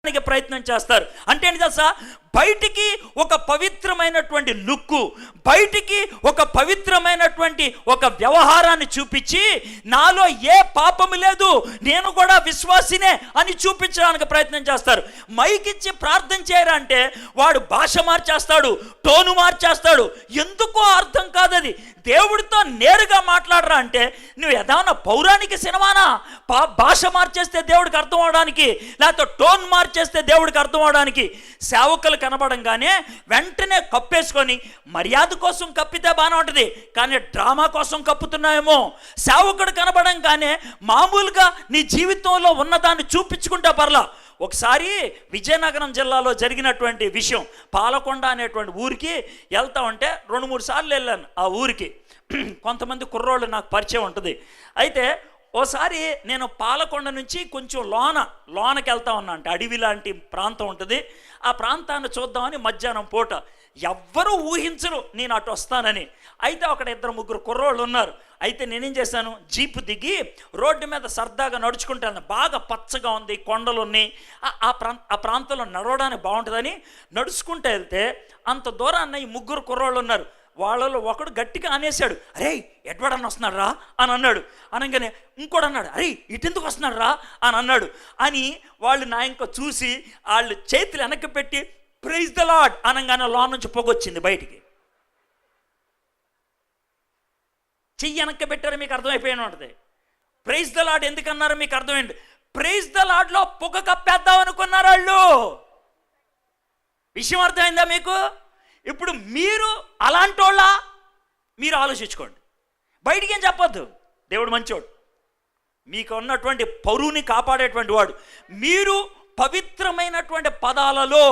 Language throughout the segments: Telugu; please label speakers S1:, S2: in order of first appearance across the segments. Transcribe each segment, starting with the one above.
S1: ప్రయత్నం చేస్తారు. అంటే ఏంటి తెలుసా, బయటికి ఒక పవిత్రమైనటువంటి లుక్కు, బయటికి ఒక పవిత్రమైనటువంటి ఒక వ్యవహారాన్ని చూపించి నాలో ఏ పాపము లేదు, నేను కూడా విశ్వాసినే అని చూపించడానికి ప్రయత్నం చేస్తారు. మైకిచ్చి ప్రార్థన చేయరా అంటే వాడు భాష మార్చేస్తాడు, టోను మార్చేస్తాడు. ఎందుకో అర్థం కాదు. అది దేవుడితో నేరుగా మాట్లాడరా అంటే నువ్వు ఏదైనా పౌరాణిక సినిమానా? భాష మార్చేస్తే దేవుడికి అర్థం అవడానికి, లేకపోతే టోన్ మార్చేస్తే దేవుడికి అర్థం అవడానికి. సేవకులు కనబడంగానే వెంటనే కప్పేసుకొని మర్యాద కోసం కప్పితే బాగానే ఉంటుంది, కానీ డ్రామా కోసం కప్పుతున్నాయేమో. సేవకుడు కనబడంగానే మామూలుగా నీ జీవితంలో ఉన్నదాన్ని చూపించుకుంటే పర్లా. ఒకసారి విజయనగరం జిల్లాలో జరిగినటువంటి విషయం, పాలకొండ అనేటువంటి ఊరికి వెళ్తా ఉంటే 2-3 సార్లు వెళ్ళాను ఆ ఊరికి. కొంతమంది కుర్రోళ్ళు నాకు పరిచయం ఉంటుంది. అయితే ఓసారి నేను పాలకొండ నుంచి కొంచెం లోనకి వెళ్తా ఉన్నా. అంటే అడవి లాంటి ప్రాంతం ఉంటుంది. ఆ ప్రాంతాన్ని చూద్దామని మధ్యాహ్నం పూట ఎవ్వరూ ఊహించరు నేను అటు వస్తానని. అయితే అక్కడ 2-3 కుర్రోళ్ళు ఉన్నారు. అయితే నేనేం చేశాను, జీపు దిగి రోడ్డు మీద సరదాగా నడుచుకుంటాను. బాగా పచ్చగా ఉంది, కొండలు ఉన్నాయి, ఆ ప్రాంతంలో నడవడానికి బాగుంటుందని నడుచుకుంటూ వెళ్తే అంత దూరాన్న ఈ 3 కుర్రోళ్ళు ఉన్నారు. వాళ్ళలో ఒకడు గట్టిగా అనేసాడు, అరే ఎడ్వర్డ్ అన్న వస్తున్నాడు రా అని అన్నాడు. అనగానే ఇంకోటి అన్నాడు, అరే ఇటెందుకు వస్తున్నాడు రా అని అన్నాడు. అని వాళ్ళు నా ఇంకా చూసి వాళ్ళు చేతులు వెనక్కి పెట్టి ప్రైజ్ ద లార్డ్ అనగానే లోన్ నుంచి పొగొచ్చింది బయటికి. చెయ్యి వెనక్కి పెట్టారు, మీకు అర్థమైపోయిన ఉంటుంది. ప్రైజ్ ద లార్డ్ ఎందుకన్నారు మీకు అర్థమైంది. ప్రైజ్ ద లార్డ్లో పొగ కప్పేద్దాం అనుకున్నారు వాళ్ళు. విషయం అర్థమైందా మీకు? ఇప్పుడు మీరు అలాంటి వాళ్ళ మీరు ఆలోచించుకోండి. బయటికి ఏం చెప్పొద్దు, దేవుడు మంచివాడు, మీకు ఉన్నటువంటి పరువుని కాపాడేటువంటి వాడు. మీరు పవిత్రమైనటువంటి పదాలలో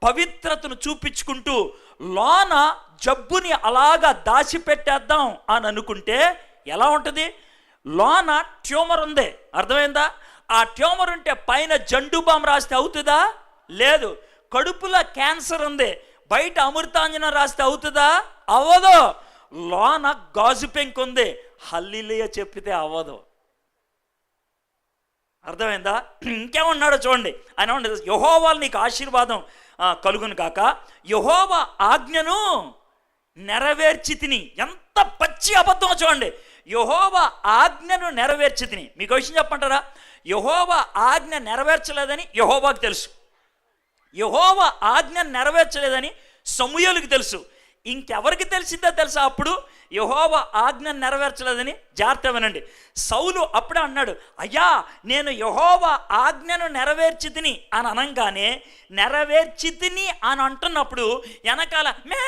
S1: పవిత్రతను చూపించుకుంటూ లోన జబ్బుని అలాగా దాచిపెట్టేద్దాం అని అనుకుంటే ఎలా ఉంటుంది? లోన ట్యూమర్ ఉంది, అర్థమైందా? ఆ ట్యూమర్ ఉంటే పైన జండు బామ్ రాస్తే అవుతుందా? లేదు. కడుపులో క్యాన్సర్ ఉంది, బయట అమృతాంజనం రాస్తే అవుతుందా? అవ్వదు. లోన గాజు పెంకు ఉంది, హల్లెలూయా చెప్పితే అవ్వదు. అర్థమైందా? ఇంకేమన్నాడో చూడండి. ఆయన ఉండదు, యెహోవా నీకు ఆశీర్వాదం కలుగును కాక, యెహోవా ఆజ్ఞను నెరవేర్చి తిని. ఎంత పచ్చి అబద్ధం చూడండి. యెహోవా ఆజ్ఞను నెరవేర్చి తిని. మీకు విషయం చెప్పంటారా? యెహోవా ఆజ్ఞ నెరవేర్చలేదని యెహోవాకు తెలుసు, యెహోవా ఆజ్ఞ నెరవేర్చలేదని సమూయేలుకి తెలుసు. ఇంకెవరికి తెలిసిందో తెలుసా? అప్పుడు యెహోవా ఆజ్ఞ నెరవేర్చలేదని. జాగ్రత్త వినండి. సౌలు అప్పుడే అన్నాడు, అయ్యా నేను యెహోవా ఆజ్ఞను నెరవేర్చి తిని అని అనగానే, నెరవేర్చి తిని అని అంటున్నప్పుడు వెనకాల మే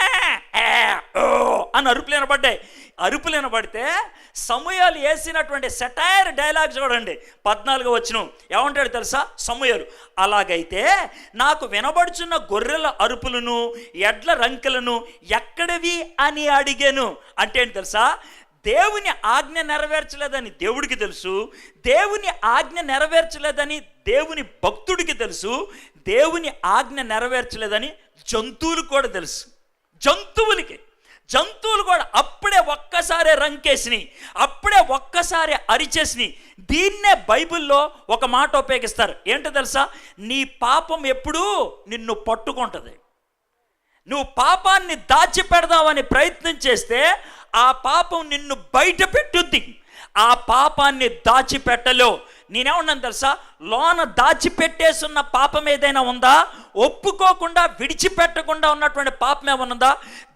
S1: అని అరుపులు వినబడ్డాయి. అరుపులు వినబడితే సమూయేలు వేసినటువంటి సెటైర్ డైలాగ్ చూడండి. 14వ వచనం ఏమంటాడు తెలుసా సమూయేలు? అలాగైతే నాకు వినబడుచున్న గొర్రెల అరుపులను ఎడ్ల రంకెలను ఎక్కడివి అని అడిగాను. అంటే ఏంటి తెలుసా? దేవుని ఆజ్ఞ నెరవేర్చలేదని దేవుడికి తెలుసు, దేవుని ఆజ్ఞ నెరవేర్చలేదని దేవుని భక్తుడికి తెలుసు, దేవుని ఆజ్ఞ నెరవేర్చలేదని జంతువులకు కూడా తెలుసు. జంతువులు కూడా అప్పుడే ఒక్కసారి రంకేసినాయి, అప్పుడే ఒక్కసారి అరిచేసినాయి. దీన్నే బైబిల్లో ఒక మాట ఉపయోగిస్తారు. ఏంటో తెలుసా? నీ పాపం ఎప్పుడూ నిన్ను పట్టుకుంటుంది. నువ్వు పాపాన్ని దాచిపెడదామని ప్రయత్నం చేస్తే ఆ పాపం నిన్ను బయట పెట్టుద్ది. ఆ పాపాన్ని దాచిపెట్టలేవు. నేనేమన్నాను తెలుసా? లోన దాచిపెట్టేసున్న పాపం ఏదైనా ఉందా? ఒప్పుకోకుండా విడిచిపెట్టకుండా ఉన్నటువంటి పాపం ఏమన్నా ఉందా?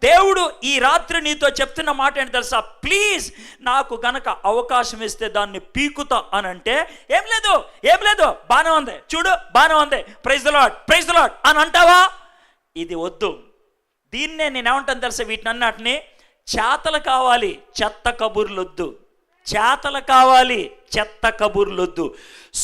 S1: దేవుడు ఈ రాత్రి నీతో చెప్తున్న మాట ఏంటి తెలుసా? ప్లీజ్ నాకు గనక అవకాశం ఇస్తే దాన్ని పీకుతా అని అంటే, ఏం లేదు బాగానే ఉంది, చూడు బాగానే ఉంది, ప్రైజ్ ద లార్డ్ అని అంటావా? ఇది వద్దు. దీన్నే నేనేమంటాను తెలుసా? వీటినన్నిటిని చేతలు కావాలి, చెత్త కబుర్లొద్దు. చేతలు కావాలి, చెత్త కబుర్లొద్దు.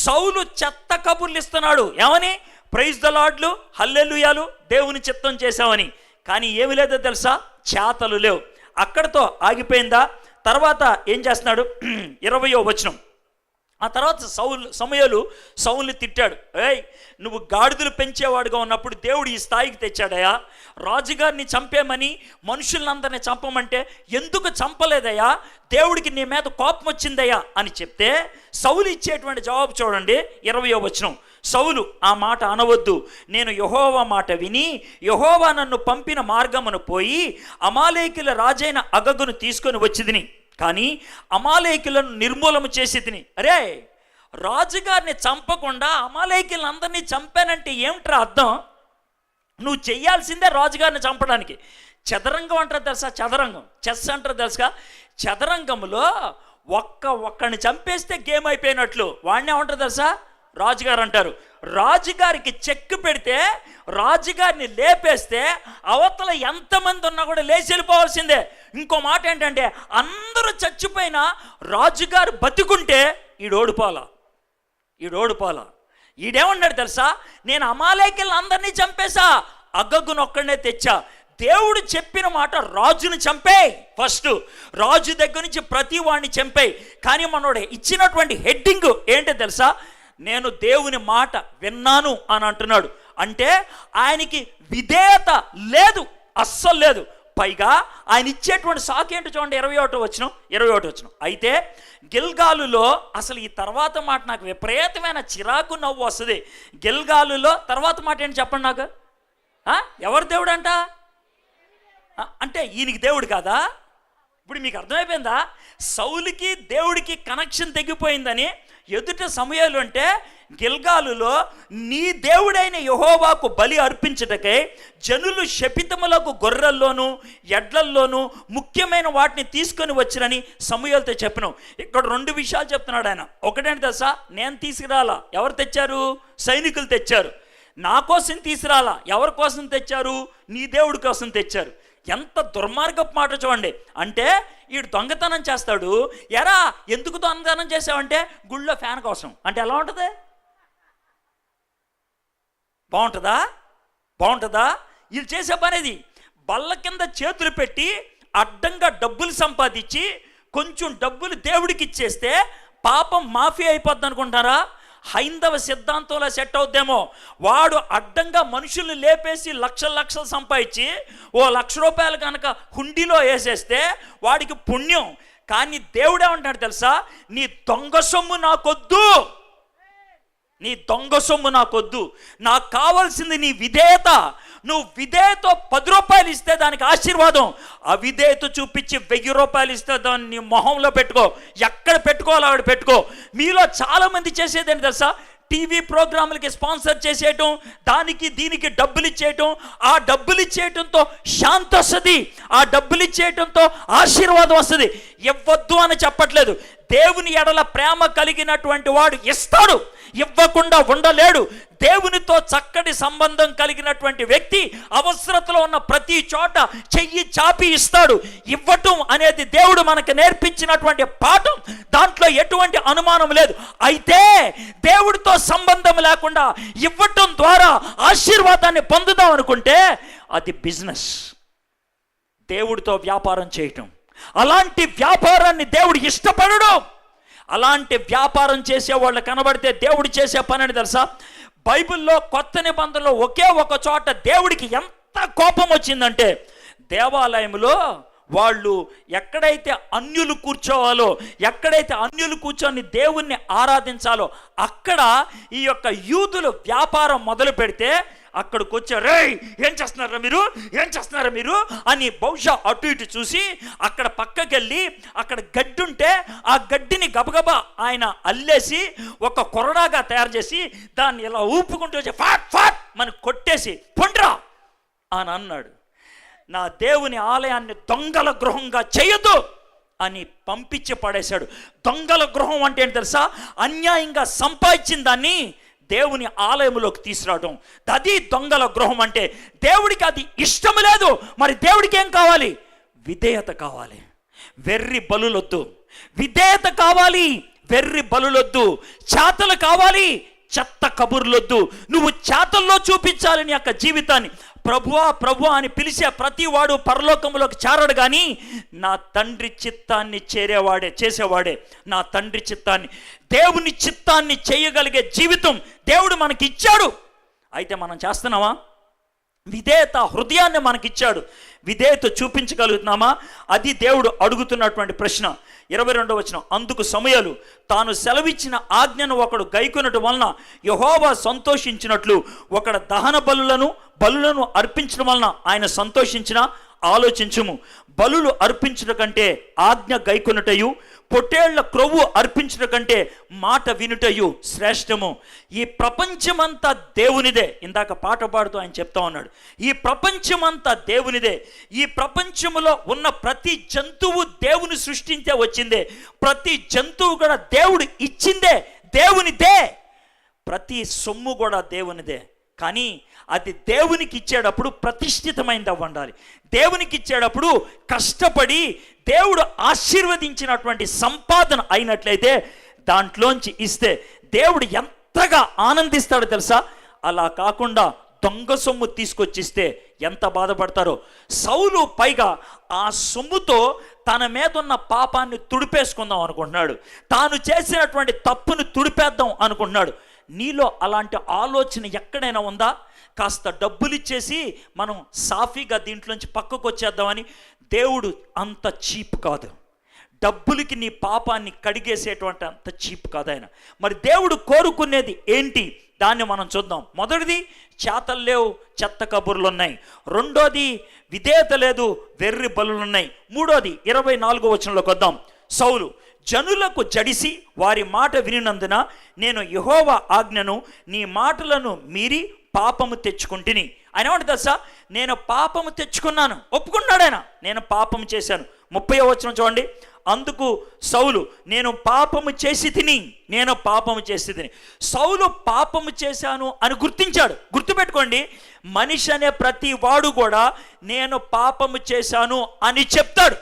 S1: సౌలు చెత్త కబుర్లు ఇస్తున్నాడు. ఏమని? ప్రైజ్ ద లార్డ్లు, హల్లెలూయాలు, దేవుని చిత్తం చేశామని. కానీ ఏమి లేదో తెలుసా? చేతలు లేవు. అక్కడితో ఆగిపోయిందా? తర్వాత ఏం చేస్తున్నాడు? 20వ వచనం. ఆ తర్వాత సమూయేలు సౌలుని తిట్టాడు. ఏయ్, నువ్వు గాడిదలు పెంచేవాడుగా ఉన్నప్పుడు దేవుడు ఈ స్థాయికి తెచ్చాడయా? రాజుగారిని చంపేమని మనుషులందరినీ చంపమంటే ఎందుకు చంపలేదయ్యా? దేవుడికి నీ మీద కోపం వచ్చిందయ్యా అని చెప్తే సౌలు ఇచ్చేటువంటి జవాబు చూడండి. 20వ వచనం. సౌలు ఆ మాట అనవద్దు, నేను యెహోవా మాట విని యెహోవా నన్ను పంపిన మార్గమును పోయి అమాలేకుల రాజైన అగగును తీసుకొని వచ్చిదిని, కానీ అమాలేకులను నిర్మూలన చేసేదిని. అరే, రాజుగారిని చంపకుండా అమాలేకులందరినీ చంపానంటే ఏమిట్రా అర్థం? నువ్వు చెయ్యాల్సిందే రాజుగారిని చంపడానికి. చదరంగం అంటారు తెలుసా? చదరంగం, చెస్ అంటారు తెలుసా? చదరంగంలో ఒక్కడిని చంపేస్తే గేమ్ అయిపోయినట్లు. వాడిని ఏమంటారు తెలుసా? రాజుగారు అంటారు. రాజుగారికి చెక్ పెడితే, రాజుగారిని లేపేస్తే అవతల ఎంతమంది ఉన్నా కూడా లేచి వెళ్ళిపోవాల్సిందే. ఇంకో మాట ఏంటంటే, అందరూ చచ్చిపోయినా రాజుగారు బతికుంటే ఈడోడిపోలా. ఈడేమన్నాడు తెలుసా? నేను అమాలేకులను అందరినీ చంపేశా, అగగును ఒక్కడనే తెచ్చా. దేవుడు చెప్పిన మాట, రాజుని చంపేయి. ఫస్ట్ రాజు దగ్గర నుంచి ప్రతి వాడిని చంపేయి. కానీ మనోడే ఇచ్చినటువంటి హెడ్డింగ్ ఏంటో తెలుసా? నేను దేవుని మాట విన్నాను అని అంటున్నాడు. అంటే ఆయనకి విధేయత లేదు, అస్సలు లేదు. పైగా ఆయన ఇచ్చేటువంటి సాకు ఏంటో చూడండి, 21 వచనం. అయితే గిల్గాలులో, అసలు ఈ తర్వాత మాట నాకు విపరీతమైన చిరాకు నవ్వు వస్తుంది. గిల్గాలులో తర్వాత మాట ఏంటి చెప్పండి నాకు? ఎవరు దేవుడు అంట? అంటే ఈయనకి దేవుడు కాదా? ఇప్పుడు మీకు అర్థమైపోయిందా? సౌలుకి దేవుడికి కనెక్షన్ తెగిపోయిందని. ఎదుట సమయాలు అంటే గిల్గాలులో నీ దేవుడైన యెహోవాకు బలి అర్పించుటకై జనులు శపితములకు గొర్రెల్లోనూ ఎడ్లల్లోనూ ముఖ్యమైన వాటిని తీసుకొని వచ్చిరని సమూయేలుతో చెప్పినాం. ఇక్కడ 2 విషయాలు చెప్తున్నాడు ఆయన. ఒకటేంటి తెలుసా? నేను తీసుకురాలా, ఎవరు తెచ్చారు? సైనికులు తెచ్చారు. నా కోసం తీసుకురాలా, ఎవరి కోసం తెచ్చారు? నీ దేవుడి కోసం తెచ్చారు. ఎంత దుర్మార్గపు మాట చూడండి. అంటే వీడు దొంగతనం చేస్తాడు. ఎరా ఎందుకు దొంగతనం చేసావంటే గుళ్ళో ఫ్యాన్ కోసం. అంటే ఎలా ఉంటుంది? బాగుంటుందా? వీళ్ళు చేసే పనేది బల్ల కింద చేతులు పెట్టి అడ్డంగా డబ్బులు సంపాదించి కొంచెం డబ్బులు దేవుడికి ఇచ్చేస్తే పాపం మాఫీ అయిపోద్ది అనుకుంటారా? హైందవ సిద్ధాంతంలో సెట్ అవుద్దేమో. వాడు అడ్డంగా మనుషుల్ని లేపేసి లక్షలు సంపాదించి ₹1,00,000 కనుక హుండీలో వేసేస్తే వాడికి పుణ్యం. కానీ దేవుడు ఏమంటాడు తెలుసా? నీ దొంగ సొమ్ము నాకొద్దు, నాకు కావాల్సింది నీ విధేయత. నువ్వు విధేయతో ₹10 ఇస్తే దానికి ఆశీర్వాదం. అవిధేయత చూపించి ₹1000 ఇస్తే దాన్ని నీ మొహంలో పెట్టుకో. ఎక్కడ పెట్టుకోవాలో అక్కడ పెట్టుకో. మీలో చాలామంది చేసేది ఏంటి తెలుసా? టీవీ ప్రోగ్రాములకి స్పాన్సర్ చేసేయటం, దానికి దీనికి డబ్బులు ఇచ్చేయటం. ఆ డబ్బులు ఇచ్చేయటంతో శాంతి వస్తుంది, ఆ డబ్బులు ఇచ్చేయటంతో ఆశీర్వాదం వస్తుంది. ఇవ్వద్దు అని చెప్పట్లేదు. దేవుని ఎడల ప్రేమ కలిగినటువంటి వాడు ఇస్తాడు, ఇవ్వకుండా ఉండలేడు. దేవునితో చక్కటి సంబంధం కలిగినటువంటి వ్యక్తి అవసరతలో ఉన్న ప్రతి చోట చెయ్యి చాపి ఇస్తాడు. ఇవ్వటం అనేది దేవుడు మనకు నేర్పించినటువంటి పాఠం, దాంట్లో ఎటువంటి అనుమానం లేదు. అయితే దేవుడితో సంబంధం లేకుండా ఇవ్వటం ద్వారా ఆశీర్వాదాన్ని పొందుదాం అనుకుంటే అది బిజినెస్. దేవుడితో వ్యాపారం చేయటం, అలాంటి వ్యాపారాన్ని దేవుడు ఇష్టపడడు. అలాంటి వ్యాపారం చేసే వాళ్ళు కనబడితే దేవుడు చేసే పని అని తెలుసా? బైబిల్లో కొత్త నిబంధనలో ఒకే ఒక చోట దేవుడికి ఎంత కోపం వచ్చిందంటే, దేవాలయంలో వాళ్ళు ఎక్కడైతే అన్యులు కూర్చోవాలో, ఎక్కడైతే అన్యులు కూర్చొని దేవుణ్ణి ఆరాధించాలో అక్కడ ఈ యొక్క యూదులు వ్యాపారం మొదలు పెడితే అక్కడికి వచ్చారు. రేయ్ ఏం చేస్తున్నారా మీరు అని బహుశా అటు ఇటు చూసి అక్కడ పక్కకెళ్ళి అక్కడ గడ్డి ఉంటే ఆ గడ్డిని గబగబా ఆయన అల్లేసి ఒక కొరడాగా తయారు చేసి దాన్ని ఇలా ఊపుకుంటూ వచ్చి ఫాట్ మనకు కొట్టేసి పొండ్రా అని అన్నాడు. నా దేవుని ఆలయాన్ని దొంగల గృహంగా చేయొద్దు అని పంపించి పడేశాడు. దొంగల గృహం అంటే ఏంటి తెలుసా? అన్యాయంగా సంపాదించిన దాన్ని దేవుని ఆలయంలోకి తీసుకురావడం, అది దొంగల గృహం అంటే. దేవుడికి అది ఇష్టం లేదు. మరి దేవుడికి ఏం కావాలి? విధేయత కావాలి, వెర్రి బలులొద్దు. విధేయత కావాలి, వెర్రి బలులొద్దు. చేతలు కావాలి, చెత్త కబుర్లొద్దు. నువ్వు చేతల్లో చూపించాలి నీ యొక్క జీవితాన్ని. ప్రభువా అని పిలిచే ప్రతి వాడు పరలోకంలోకి చేరడు, కానీ నా తండ్రి చిత్తాన్ని చేసేవాడే నా తండ్రి చిత్తాన్ని, దేవుని చిత్తాన్ని చేయగలిగే జీవితం దేవుడు మనకి ఇచ్చాడు. అయితే మనం చేస్తున్నామా? విధేయత హృదయాన్ని మనకిచ్చాడు. విధేయత చూపించగలుగుతున్నామా? అది దేవుడు అడుగుతున్నటువంటి ప్రశ్న. 22వ వచనం, అందుకు సమూయేలు తాను సెలవిచ్చిన ఆజ్ఞను ఒకడు గైకొనటం వలన యెహోవా సంతోషించినట్లు ఒకడు దహన బలులను అర్పించడం వలన ఆయన సంతోషించిన ఆలోచించుము. బలులు అర్పించడం కంటే ఆజ్ఞ గైకొనుటయు, పొట్టేళ్ల క్రొవ్వు అర్పించడం కంటే మాట వినుటయు శ్రేష్టము. ఈ ప్రపంచమంతా దేవునిదే. ఇందాక పాట పాడుతూ ఆయన చెప్తా ఉన్నాడు, ఈ ప్రపంచమంతా దేవునిదే. ఈ ప్రపంచంలో ఉన్న ప్రతి జంతువు దేవుని సృష్టించే వచ్చిందే. ప్రతి జంతువు కూడా దేవుడు ఇచ్చిందే, దేవునిదే. ప్రతి సొమ్ము కూడా దేవునిదే. కానీ అది దేవునికి ఇచ్చేటప్పుడు ప్రతిష్ఠితమైనది ఉండాలి. దేవునికి ఇచ్చేటప్పుడు కష్టపడి దేవుడు ఆశీర్వదించినటువంటి సంపాదన అయినట్లయితే దాంట్లోంచి ఇస్తే దేవుడు ఎంతగా ఆనందిస్తాడో తెలుసా? అలా కాకుండా దొంగ సొమ్ము తీసుకొచ్చిస్తే ఎంత బాధపడతారో. సౌలు పైగా ఆ సొమ్ముతో తన మీద ఉన్న పాపాన్ని తుడిపేసుకుందాం అనుకుంటున్నాడు. తాను చేసినటువంటి తప్పును తుడిపేద్దాం అనుకుంటున్నాడు. నీలో అలాంటి ఆలోచన ఎక్కడైనా ఉందా? కాస్త డబ్బులు ఇచ్చేసి మనం సాఫీగా దీంట్లోంచి పక్కకు వచ్చేద్దామని. దేవుడు అంత చీప్ కాదు. డబ్బులకి నీ పాపాన్ని కడిగేసేటువంటి అంత చీప్ కాదు ఆయన. మరి దేవుడు కోరుకునేది ఏంటి? దాన్ని మనం చూద్దాం. మొదటిది, చేతలు లేవు, చెత్త కబుర్లు ఉన్నాయి. రెండోది, విధేయత లేదు, వెర్రి బలులు ఉన్నాయి. మూడోది 24వ వచనంలోకి వద్దాం. సౌలు జనులకు జడిసి వారి మాట వినినందున నేను యెహోవా ఆజ్ఞను నీ మాటలను మీరి పాపము తెచ్చుకుంటుని. ఆయన ఏమంటే తెలుసా? నేను పాపము తెచ్చుకున్నాను, ఒప్పుకున్నాడు ఆయన. నేను పాపము చేశాను. 30వ వచనం చూడండి. అందుకు సౌలు నేను పాపము చేసి తిని. సౌలు పాపము చేశాను అని గుర్తించాడు. గుర్తుపెట్టుకోండి, మనిషి అనే ప్రతి వాడు కూడా నేను పాపము చేశాను అని చెప్తాడు.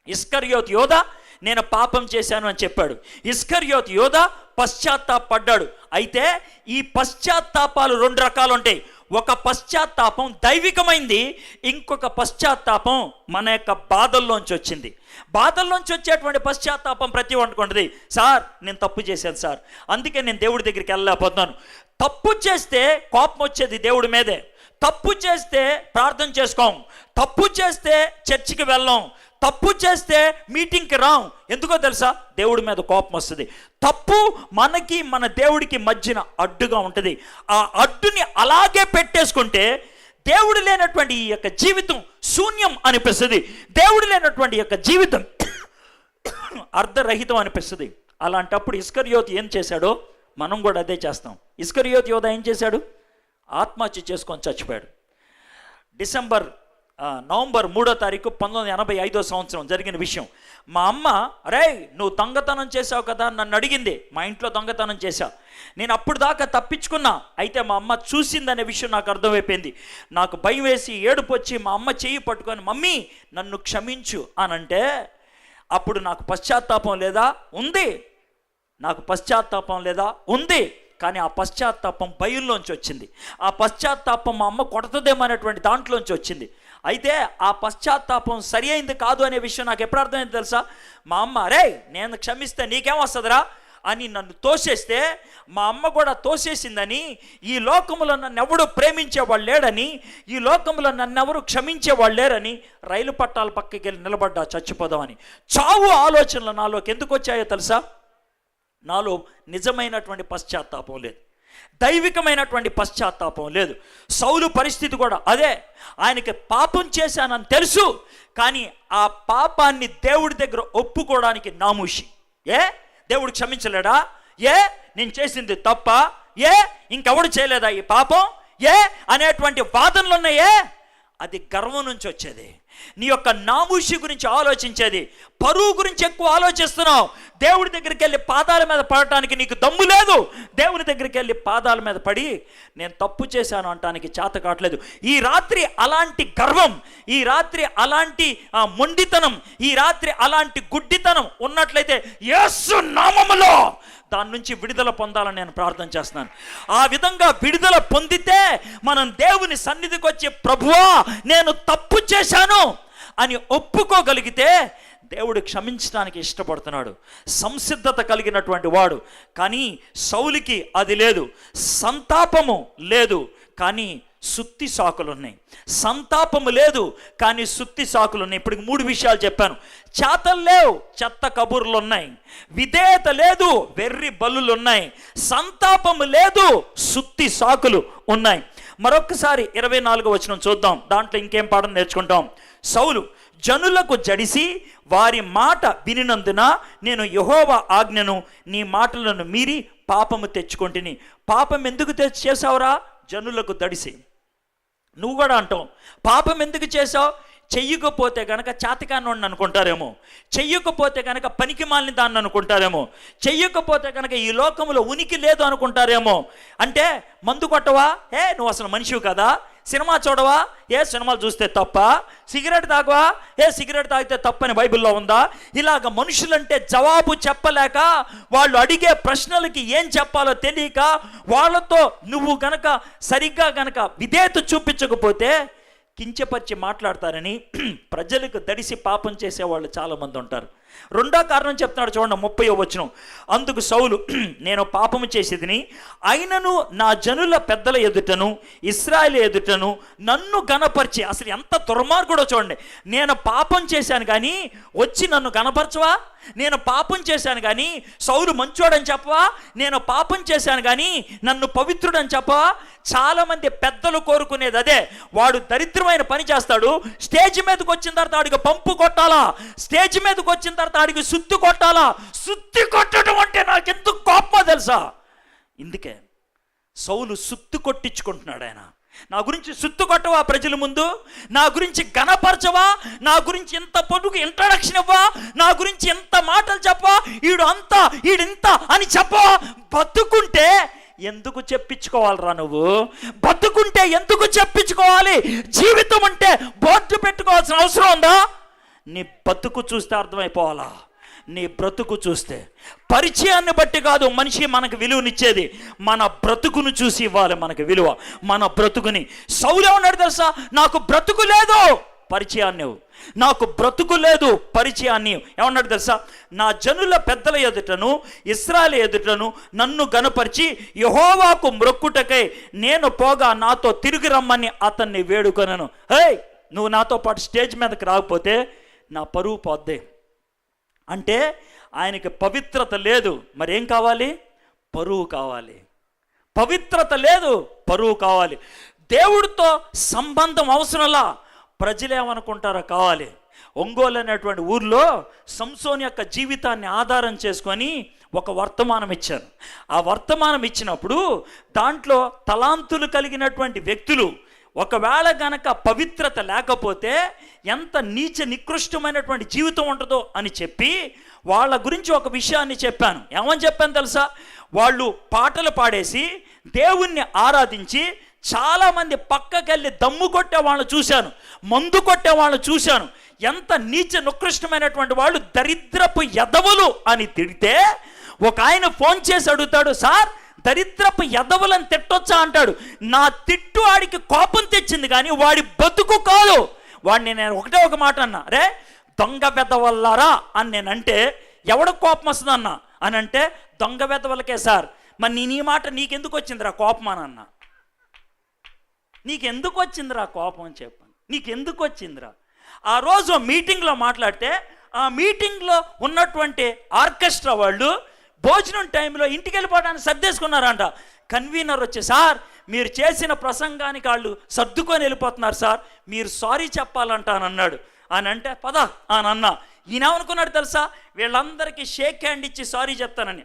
S1: ఇస్కరియోతు యోధా నేను పాపం చేశాను అని చెప్పాడు. ఇస్కరియోతు యోధా పశ్చాత్తాపడ్డాడు. అయితే ఈ పశ్చాత్తాపాలు 2 రకాలు ఉంటాయి. ఒక పశ్చాత్తాపం దైవికమైంది, ఇంకొక పశ్చాత్తాపం మన యొక్క బాధల్లోంచి వచ్చింది. బాధల్లోంచి వచ్చేటువంటి పశ్చాత్తాపం ప్రతి ఒక్కటి, సార్ నేను తప్పు చేశాను సార్, అందుకే నేను దేవుడి దగ్గరికి వెళ్ళలేకపోతున్నాను. తప్పు చేస్తే కోపం వచ్చేది దేవుడి మీదే. తప్పు చేస్తే ప్రార్థన చేసుకోం, తప్పు చేస్తే చర్చికి వెళ్ళాం, తప్పు చేస్తే మీటింగ్కి రాం. ఎందుకో తెలుసా? దేవుడి మీద కోపం వస్తుంది. తప్పు మనకి మన దేవుడికి మధ్యన అడ్డుగా ఉంటుంది. ఆ అడ్డుని అలాగే పెట్టేసుకుంటే దేవుడు లేనటువంటి ఈ యొక్క జీవితం శూన్యం అనిపిస్తుంది. దేవుడు లేనటువంటి యొక్క జీవితం అర్ధరహితం అనిపిస్తుంది. అలాంటప్పుడు ఇస్కరియోతు ఏం చేశాడో మనం కూడా అదే చేస్తాం. ఇస్కరియోతు యోధా ఏం చేశాడు? ఆత్మహత్య చేసుకొని చచ్చిపోయాడు. నవంబర్ 3వ తారీఖు 1985వ సంవత్సరం జరిగిన విషయం. మా అమ్మ, అరే నువ్వు దొంగతనం చేసావు కదా నన్ను అడిగింది. మా ఇంట్లో దొంగతనం చేశా, నేను అప్పుడు దాకా తప్పించుకున్నా. అయితే మా అమ్మ చూసిందనే విషయం నాకు అర్థమైపోయింది. నాకు భయం వేసి ఏడుపు వచ్చి మా అమ్మ చెయ్యి పట్టుకొని, మమ్మీ నన్ను క్షమించు అనంటే అప్పుడు నాకు పశ్చాత్తాపం లేదా? ఉంది. నాకు పశ్చాత్తాపం లేదా? ఉంది. కానీ ఆ పశ్చాత్తాపం భయంలోంచి వచ్చింది. ఆ పశ్చాత్తాపం మా అమ్మ కొడతదేమనేటువంటి దాంట్లోంచి వచ్చింది. అయితే ఆ పశ్చాత్తాపం సరి అయింది కాదు అనే విషయం నాకు ఎప్పుడు అర్థమైంది తెలుసా? మా అమ్మ, అరే నేను క్షమిస్తే నీకేం వస్తుందిరా అని నన్ను తోసేస్తే, మా అమ్మ కూడా తోసేసిందని, ఈ లోకంలో నన్ను ఎవడు ప్రేమించేవాళ్ళు లేడని, ఈ లోకంలో నన్ను ఎవరు క్షమించేవాళ్ళు లేరని రైలు పట్టాల పక్కకి వెళ్ళి నిలబడ్డా చచ్చిపోదామని. చావు ఆలోచనలు నాలోకి ఎందుకు వచ్చాయో తెలుసా? నాలో నిజమైనటువంటి పశ్చాత్తాపం లేదు, దైవికమైనటువంటి పశ్చాత్తాపం లేదు. సౌలు పరిస్థితి కూడా అదే. ఆయనకి పాపం చేశానని తెలుసు, కానీ ఆ పాపాన్ని దేవుడి దగ్గర ఒప్పుకోవడానికి నామూషి. దేవుడు క్షమించలేడా? నేను చేసింది తప్ప? ఇంకెవడు చేయలేదా ఈ పాపం? అనేటువంటి వాదనలు ఉన్నాయే. అది గర్వం నుంచి వచ్చేది. నీ యొక్క నామూషి గురించి ఆలోచించేది. పరువు గురించి ఎక్కువ ఆలోచిస్తున్నావు. దేవుడి దగ్గరికి వెళ్ళి పాదాల మీద పడటానికి నీకు దమ్ము లేదు. దేవుని దగ్గరికి వెళ్ళి పాదాల మీద పడి నేను తప్పు చేశాను అంటానికి చేత కావట్లేదు. ఈ రాత్రి అలాంటి గర్వం, ఈ రాత్రి అలాంటి మొండితనం, ఈ రాత్రి అలాంటి గుడ్డితనం ఉన్నట్లయితే యేసు నామములో దాని నుంచి విడుదల పొందాలని నేను ప్రార్థన చేస్తున్నాను. ఆ విధంగా విడుదల పొందితే మనం దేవుని సన్నిధికి వచ్చి, ప్రభువా నేను తప్పు చేశాను అని ఒప్పుకోగలిగితే దేవుడు క్షమించడానికి ఇష్టపడుతున్నాడు. సంసిద్ధత కలిగినటువంటి వాడు. కానీ సౌలుకి అది లేదు, సంతాపము లేదు, కానీ సుత్తి సాకులు ఉన్నాయి. సంతాపము లేదు కానీ సుత్తి సాకులు ఉన్నాయి. ఇప్పుడు 3 విషయాలు చెప్పాను. చేతలు లేవు, చెత్త కబుర్లు ఉన్నాయి. విధేయత లేదు, వెర్రి బలులు ఉన్నాయి. సంతాపము లేదు, సుత్తి సాకులు ఉన్నాయి. మరొకసారి 24వ వచనం చూద్దాం. దాంట్లో ఇంకేం పాఠం నేర్చుకుంటాం. సౌలు జనులకు జడిసి వారి మాట వినినందున నేను యెహోవా ఆజ్ఞను నీ మాటలను మీరి పాపము తెచ్చుకొంటిని. పాపం ఎందుకు చేసావురా? జనులకు దడిసి. నువ్వు కూడా అంటావు, పాపం ఎందుకు చేసావు? చెయ్యకపోతే గనక చాతకాన్ని అనుకుంటారేమో, చెయ్యకపోతే గనక పనికి మాలిన దాన్ని అనుకుంటారేమో, చెయ్యకపోతే గనక ఈ లోకంలో ఉనికి లేదు అనుకుంటారేమో. అంటే మందు కొట్టవా? నువ్వు అసలు మనిషివి కదా. సినిమా చూడవా? సినిమాలు చూస్తే తప్ప. సిగరెట్ తాగవా? సిగరెట్ తాగితే తప్పని బైబిల్లో ఉందా? ఇలాగ మనుషులంటే జవాబు చెప్పలేక, వాళ్ళు అడిగే ప్రశ్నలకి ఏం చెప్పాలో తెలియక, వాళ్ళతో నువ్వు గనక సరిగ్గా గనక విధేయత చూపించకపోతే కించపరిచి మాట్లాడతారని ప్రజలకు దడిసి పాపం చేసేవాళ్ళు చాలామంది ఉంటారు. రెండో కారణం చెప్తున్నాడు చూడండి, 30వ వచనం. అందుకు సౌలు నేను పాపము చేసేదిని, అయినను నా జనుల పెద్దల ఎదుటను ఇశ్రాయేలు ఎదుటను నన్ను గణపరిచి. అసలు ఎంత దుర్మార్గుడో చూడండి. నేను పాపం చేశాను కానీ వచ్చి నన్ను గణపరచవా? నేను పాపం చేశాను కానీ సౌలు మంచోడని చెప్పవా? నేను పాపం చేశాను కానీ నన్ను పవిత్రుడని చెప్పవా? చాలామంది పెద్దలు కోరుకునేది అదే. వాడు దరిద్రమైన పని చేస్తాడు, స్టేజ్ మీదకి వచ్చిన తర్వాత ఆడికి పంపు కొట్టాలా, స్టేజ్ మీదకి వచ్చిన తర్వాత ఆడికి సుత్తి కొట్టాలా. సుత్తి కొట్టడం అంటే నాకెందుకు కోపమో తెలుసా? ఇందుకే సౌలు సుత్తి కొట్టించుకుంటున్నాడు. ఆయన నా గురించి సుత్తు కొట్టవా? ప్రజల ముందు నా గురించి గణపరచవా? నా గురించి ఎంత పొడుగు ఇంట్రడక్షన్ ఇవ్వా? నా గురించి ఎంత మాటలు చెప్పవా? ఈడింత అని చెప్పవా? బతుకుంటే ఎందుకు చెప్పించుకోవాలరా నువ్వు? బతుకుంటే ఎందుకు చెప్పించుకోవాలి? జీవితం అంటే బోర్డు పెట్టుకోవాల్సిన అవసరం ఉందా? నీ బతుకు చూస్తే అర్థమైపోవాలా. నీ బ్రతుకు చూస్తే, పరిచయాన్ని బట్టి కాదు మనిషి మనకు విలువనిచ్చేది, మన బ్రతుకును చూసి ఇవ్వాలి మనకు విలువ. మన బ్రతుకుని. సౌలు ఏమన్నాడు తెలుసా? నాకు బ్రతుకు లేదు, పరిచయాన్ని. నాకు బ్రతుకు లేదు, పరిచయాన్ని. ఏమన్నాడు తెలుసా? నా జనుల పెద్దల ఎదుటను ఇశ్రాయేలు ఎదుటను నన్ను గనపరిచి యెహోవాకు మ్రొక్కుటకై నేను పోగా నాతో తిరిగి రమ్మని అతన్ని వేడుకొనను. నువ్వు నాతో పాటు స్టేజ్ మీదకి రాకపోతే నా పరువు పోద్దే. అంటే ఆయనకి పవిత్రత లేదు. మరేం కావాలి? పరువు కావాలి. పవిత్రత లేదు, పరువు కావాలి. దేవుడితో సంబంధం అవసరంలా, ప్రజలేమనుకుంటారో కావాలి. ఒంగోలు అనేటువంటి ఊర్లో సంసోన్ యొక్క జీవితాన్ని ఆధారం చేసుకొని ఒక వర్తమానం ఇచ్చారు. ఆ వర్తమానం ఇచ్చినప్పుడు దాంట్లో తలాంతులు కలిగినటువంటి వ్యక్తులు ఒకవేళ గనక పవిత్రత లేకపోతే ఎంత నీచ నికృష్టమైనటువంటి జీవితం ఉంటుందో అని చెప్పి వాళ్ళ గురించి ఒక విషయాన్ని చెప్పాను. ఏమని చెప్పాను తెలుసా? వాళ్ళు పాటలు పాడేసి దేవుణ్ణి ఆరాధించి చాలామంది పక్కకెళ్ళి దమ్ము కొట్టే వాళ్ళని చూశాను, మందు కొట్టే వాళ్ళని చూశాను. ఎంత నీచ నికృష్టమైనటువంటి వాళ్ళు, దరిద్రపు ఎదవులు అని తిడితే ఒక ఆయన ఫోన్ చేసి అడుగుతాడు, సార్ దరిద్రపు ఎదవులను తిట్టొచ్చా అంటాడు. నా తిట్టు వాడికి కోపం తెచ్చింది కానీ వాడి బతుకు కాదు. వాడిని నేను ఒకటే ఒక మాట అన్నా, రే దొంగ వెదవల్లారా అని నేనంటే ఎవడికి కోపం వస్తుందన్నా అని అంటే దొంగ వెదవలకే సార్. మరి నీ మాట నీకెందుకు వచ్చిందిరా కోపం అని అన్నా. నీకెందుకు వచ్చిందిరా కోపం అని చెప్పాను. నీకెందుకు వచ్చిందిరా? ఆ రోజు మీటింగ్లో మాట్లాడితే ఆ మీటింగ్లో ఉన్నటువంటి ఆర్కెస్ట్రా వాళ్ళు భోజనం టైంలో ఇంటికి వెళ్ళిపోవడానికి సర్దేసుకున్నారంట. కన్వీనర్ వచ్చి, సార్ మీరు చేసిన ప్రసంగానికి వాళ్ళు సర్దుకొని వెళ్ళిపోతున్నారు సార్, మీరు సారీ చెప్పాలంట అని అన్నాడు. అని అంటే పద అని అన్నా. ఈయన ఏమనుకున్నాడు తెలుసా? వీళ్ళందరికీ షేక్ హ్యాండ్ ఇచ్చి సారీ చెప్తానని.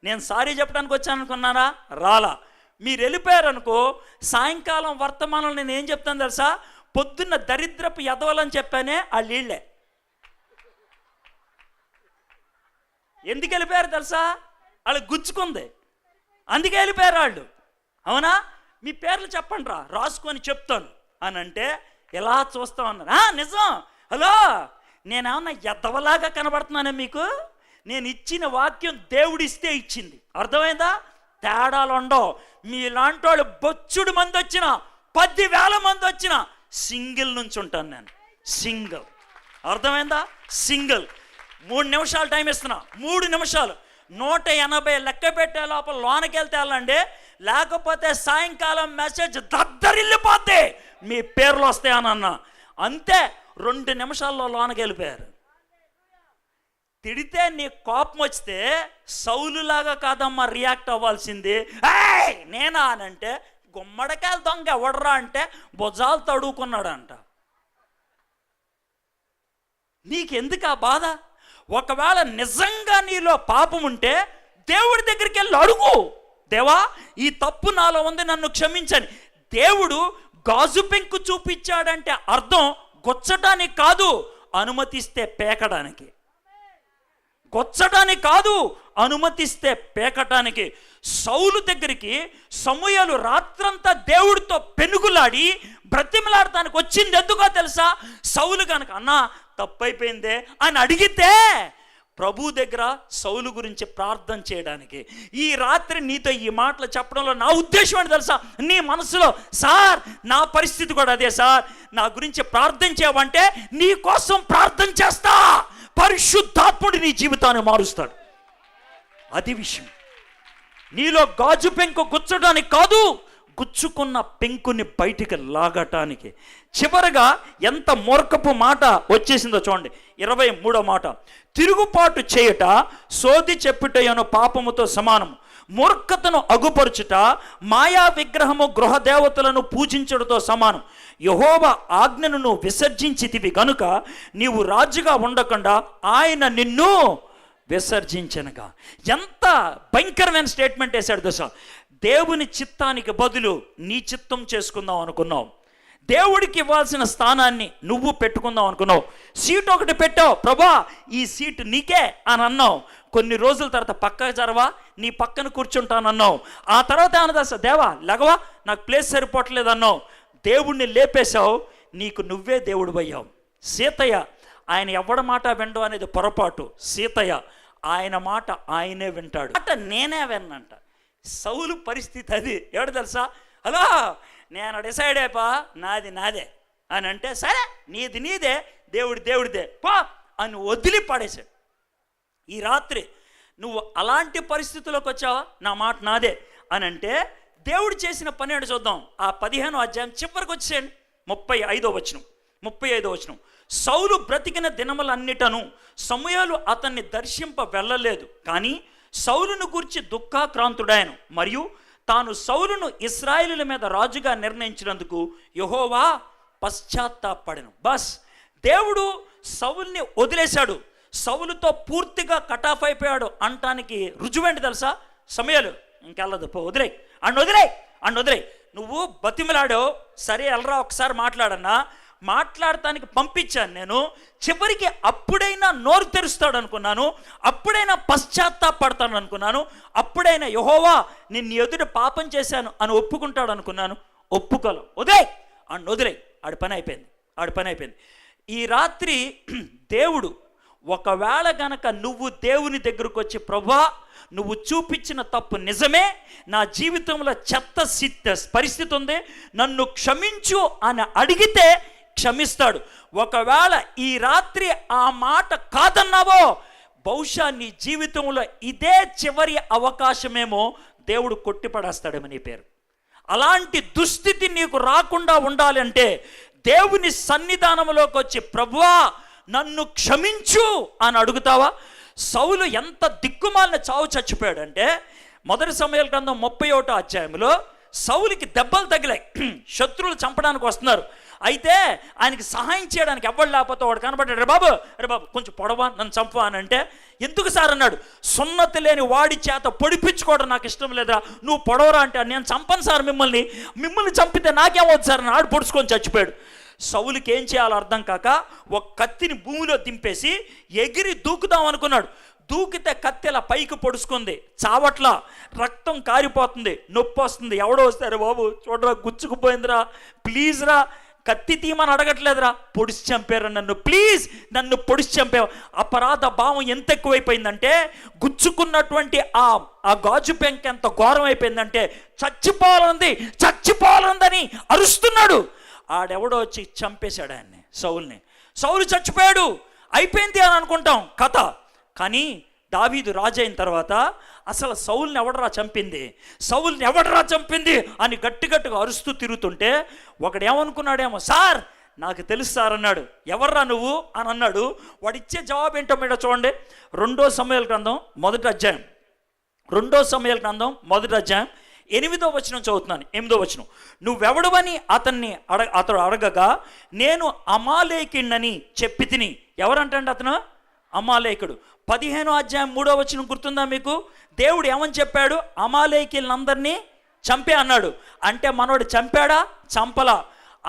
S1: నేను సారీ చెప్పడానికి వచ్చాను అనుకున్నారా? రాలా. మీరు వెళ్ళిపోయారనుకో, సాయంకాలం వర్తమానం నేను ఏం చెప్తాను తెలుసా? పొద్దున్న దరిద్రపు ఎదవలని చెప్పానే వాళ్ళు వీళ్ళే. ఎందుకు వెళ్ళిపోయారు తెలుసా? వాళ్ళకి గుచ్చుకుంది, అందుకే వెళ్ళిపోయారు వాళ్ళు. అవునా? మీ పేర్లు చెప్పండి రా, రాసుకొని చెప్తాను అని అంటే ఎలా చూస్తామన్నారు. నిజం. హలో, నేనేమన్నా ఎద్దవలాగా కనబడుతున్నానే మీకు? నేను ఇచ్చిన వాక్యం దేవుడిస్తే ఇచ్చింది. అర్థమైందా? తేడాలు ఉండవు. మీలాంటి వాళ్ళు బొచ్చుడు మంది వచ్చిన, 10,000 మంది వచ్చిన సింగిల్ నుంచి ఉంటాను నేను. సింగిల్. అర్థమైందా? సింగిల్. 3 నిమిషాలు టైం ఇస్తున్నా. 3 నిమిషాలు 180 లెక్క పెట్టే లోపల లోనకి వెళ్తే వెళ్ళండి. లేకపోతే సాయంకాలం మెసేజ్ దద్దరిల్లిపోతే మీ పేర్లు వస్తాయి అని అన్నా. అంతే, 2 నిమిషాల్లో లోనకి వెళ్ళిపోయారు. తిడితే నీ కోపం వస్తే సౌలులాగా కాదమ్మా రియాక్ట్ అవ్వాల్సింది. నేనా అని అంటే, గుమ్మడికాయల దొంగ ఎవడరా అంటే భుజాలు తడుకున్నాడంట. నీకెందుకు ఆ బాధ? ఒకవేళ నిజంగా నీలో పాపం ఉంటే దేవుడి దగ్గరికి వెళ్ళి అడుగు, దేవా ఈ తప్పు నాలో ఉంది, నన్ను క్షమించని. దేవుడు గాజు పెంకు చూపించాడంటే అర్థం గొచ్చడానికి కాదు, అనుమతిస్తే పేకడానికి. గొచ్చడానికి కాదు, అనుమతిస్తే పేకటానికి. సౌలు దగ్గరికి సమూయేలు రాత్రంతా దేవుడితో పెనుగులాడి బ్రతిమలాడటానికి వచ్చింది ఎందుకో తెలుసా? సౌలు కనుక అన్నా తప్పైపోయిందే అని అడిగితే ప్రభు దగ్గర సౌలు గురించి ప్రార్థన చేయడానికి. ఈ రాత్రి నీతో ఈ మాటలు చెప్పడంలో నా ఉద్దేశం ఏంటి తెలుసా? నీ మనసులో, సార్ నా పరిస్థితి కూడా అదే సార్, నా గురించి ప్రార్థన చేయమంటే నీ కోసం ప్రార్థన చేస్తా. పరిశుద్ధాత్ముడు నీ జీవితాన్ని మారుస్తాడు. అది విషయం. నీలో గాజు పెంకు గుచ్చడానికి కాదు, గుచ్చుకున్న పెంకుని బయటికి లాగటానికి. చివరగా ఎంత మూర్ఖపు మాట వచ్చేసిందో చూడండి, 23వ మాట. తిరుగుబాటు చేయుట సోది చెప్పుటయను పాపముతో సమానము, మూర్ఖతను అగుపరుచుట మాయా విగ్రహము గృహదేవతలను పూజించుటతో సమానం. యెహోవా ఆజ్ఞను నువ్వు విసర్జించితివి గనుక నీవు రాజుగా ఉండకుండా ఆయన నిన్ను విసర్జించనగా. ఎంత భయంకరమైన స్టేట్మెంట్ వేశాడు దోస. దేవుని చిత్తానికి బదులు నీ చిత్తం చేసుకుందాం అనుకున్నావు. దేవుడికి ఇవ్వాల్సిన స్థానాన్ని నువ్వు పెట్టుకుందాం అనుకున్నావు. సీట్ ఒకటి పెట్టావు, ప్రభా ఈ సీట్ నీకే అని అన్నావు. కొన్ని రోజుల తర్వాత పక్కకు జరవా, నీ పక్కన కూర్చుంటానన్నావు. ఆ తర్వాత ఏమన్నా దేవా లగవా, నాకు ప్లేస్ సరిపోవట్లేదు అన్నావు. దేవుణ్ణి లేపేశావు, నీకు నువ్వే దేవుడు అయ్యావు. సీతయ్య ఆయన ఎవడి మాట వినడు అనేది పొరపాటు. సీతయ్య ఆయన మాట ఆయనే వింటాడు అంటే నేనే విన్నంట. సౌలు పరిస్థితి అది. ఎవడు తెలుసా? హలో నేను డిసైడ్ అయిపా, నాది నాదే అని అంటే, సరే నీది నీదే, దేవుడి దేవుడిదే పా అని వదిలి పడేశాడు. ఈ రాత్రి నువ్వు అలాంటి పరిస్థితుల్లోకి వచ్చావా, నా మాట నాదే అని అంటే దేవుడు చేసిన పని ఏంటో చూద్దాం. ఆ 15వ అధ్యాయం చివరికి వచ్చేయండి, 35వ వచనం. సౌలు బ్రతికిన దినములన్నిటను సమూయేలు అతన్ని దర్శింప వెళ్ళలేదు, కానీ సౌలును గూర్చి దుఃఖాక్రాంతుడాయను మరియు తాను సౌలును ఇశ్రాయేలుల మీద రాజుగా నిర్ణయించినందుకు యెహోవా పశ్చాత్తాపడెను. బస్ దేవుడు సౌలుని వదిలేశాడు, సౌలుతో పూర్తిగా కటాఫ్ అయిపోయాడు అంటానికి రుజువేంటి తెలుసా? సమూయేలు ఇంకెళ్ళదు, పో వదిలే అండ్ వదిలే. నువ్వు బతిమలాడావు, సరే వెళ్ళరా ఒకసారి మాట్లాడన్నా, మాట్లాడటానికి పంపించాను నేను. చివరికి అప్పుడైనా నోరు తెరుస్తాడు అనుకున్నాను, అప్పుడైనా పశ్చాత్తాపడతాను అనుకున్నాను, అప్పుడైనా యెహోవా నిన్ను ఎదుట పాపం చేశాను అని ఒప్పుకుంటాడు అనుకున్నాను. ఒప్పుకోలు, వదిలే. ఆడి పని అయిపోయింది. ఈ రాత్రి దేవుడు ఒకవేళ గనక నువ్వు దేవుని దగ్గరకు వచ్చి, ప్రభా నువ్వు చూపించిన తప్పు నిజమే, నా జీవితంలో చెత్త పరిస్థితి ఉంది, నన్ను క్షమించు అని అడిగితే క్షమిస్తాడు. ఒకవేళ ఈ రాత్రి ఆ మాట కాదన్నావో, బహుశా నీ జీవితంలో ఇదే చివరి అవకాశమేమో, దేవుడు కొట్టిపడేస్తాడేమో నీ పేరు. అలాంటి దుస్థితి నీకు రాకుండా ఉండాలంటే దేవుని సన్నిధానంలోకి వచ్చి, ప్రభువా నన్ను క్షమించు అని అడుగుతావా? సౌలు ఎంత దిక్కుమాలిన చావు చచ్చిపోయాడంటే, 1 సమూయేలు గ్రంథం 31వ అధ్యాయంలో సౌలుకి దెబ్బలు తగిలాయి, శత్రువులు చంపడానికి వస్తున్నారు. అయితే ఆయనకి సహాయం చేయడానికి ఎవరు లేకపోతే వాడు కనబడ్డాడు, రే బాబు కొంచెం పొడవా, నన్ను చంపవా అని అంటే, ఎందుకు సార్ అన్నాడు. సున్నతి లేని వాడి చేత పొడిపించుకోవడం నాకు ఇష్టం లేదురా, నువ్వు పొడవరా అంటే, నేను చంపను సార్ మిమ్మల్ని చంపితే నాకేమవుతుంది సార్ అని ఆడు పొడుచుకొని చచ్చిపోయాడు. సౌలుకి ఏం చేయాలో అర్థం కాక ఒక కత్తిని భూమిలో దింపేసి ఎగిరి దూకుదాం అనుకున్నాడు. దూకితే కత్తి ఇలా పైకి పొడుచుకుంది, చావట్లా, రక్తం కారిపోతుంది, నొప్పి వస్తుంది. ఎవడో వస్తారు, బాబు చూడరా గుచ్చుకుపోయిందిరా, ప్లీజ్ రా, కత్తి తీయమని అడగట్లేదురా, పొడిచి చంపారు నన్ను, ప్లీజ్ నన్ను పొడిచి చంపావు. అపరాధ భావం ఎంత ఎక్కువైపోయిందంటే, గుచ్చుకున్నటువంటి ఆ గాజు పెంక ఎంత ఘోరం అయిపోయిందంటే, చచ్చిపోవాలని అరుస్తున్నాడు. ఆడెవడో వచ్చి చంపేశాడు ఆయన్ని, సౌలుని. సౌలు చచ్చిపోయాడు, అయిపోయింది అని అనుకుంటాం కథ. కానీ దావీదు రాజు అయిన తర్వాత అసలు సౌలుని ఎవడరా చంపింది, సౌలుని ఎవడరా చంపింది అని గట్టిగా అరుస్తూ తిరుగుతుంటే ఒకడు ఏమనుకున్నాడేమో, సార్ నాకు తెలుసు సార్ అన్నాడు. ఎవర్రా నువ్వు అని అన్నాడు. వాడు ఇచ్చే జవాబు ఏంటో మీరు చూడండి. 2 సమూయేలు గ్రంథం 1వ అధ్యాయం, 2 సమూయేలు గ్రంథం 1వ అధ్యాయం 8వ వచనం చదువుతున్నాను. 8వ వచనం, నువ్వెవడవని అతడు అడగగా నేను అమాలేకుడినని చెప్పి తిని. ఎవరంటండి అతను? అమాలేకుడు. 15వ అధ్యాయం 3వ వచనం గుర్తుందా మీకు? దేవుడు ఏమని చెప్పాడు? అమాలేకులందరినీ చంపే అన్నాడు. అంటే మనోడు చంపాడా? చంపలా.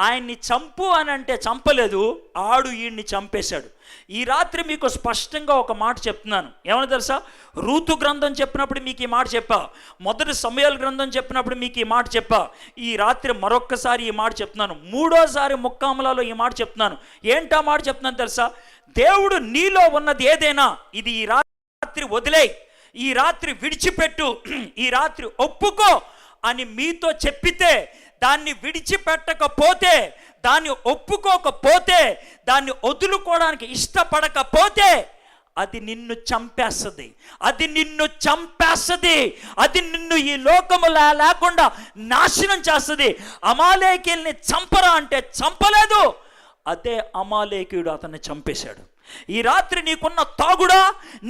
S1: ఆయన్ని చంపు అని అంటే చంపలేదు, ఆడు ఈయన్ని చంపేశాడు. ఈ రాత్రి మీకు స్పష్టంగా ఒక మాట చెప్తున్నాను. ఏమని తెలుసా? రూతు గ్రంథం చెప్పినప్పుడు మీకు ఈ మాట చెప్పా, 1 సమూయేలు గ్రంథం చెప్పినప్పుడు మీకు ఈ మాట చెప్పా. ఈ రాత్రి మరొక్కసారి ఈ మాట చెప్తున్నాను, 3వసారి ముక్కాములలో ఈ మాట చెప్తున్నాను. ఏంటా మాట చెప్తున్నాను తెలుసా? దేవుడు నీలో ఉన్నది ఏదైనా ఇది ఈ రాత్రి వదిలేయ్, ఈ రాత్రి విడిచిపెట్టు, ఈ రాత్రి ఒప్పుకో అని మీతో చెప్పితే, దాన్ని విడిచిపెట్టకపోతే, దాన్ని ఒప్పుకోకపోతే, దాన్ని వదులుకోవడానికి ఇష్టపడకపోతే అది నిన్ను చంపేస్తుంది, అది నిన్ను చంపేస్తుంది, అది నిన్ను ఈ లోకములా లేకుండా నాశనం చేస్తుంది. అమాలేకీయుల్ని చంపరా అంటే చంపలేదు, అదే అమాలేకీయుడు అతన్ని చంపేశాడు. ఈ రాత్రి నీకున్న తాగుడా,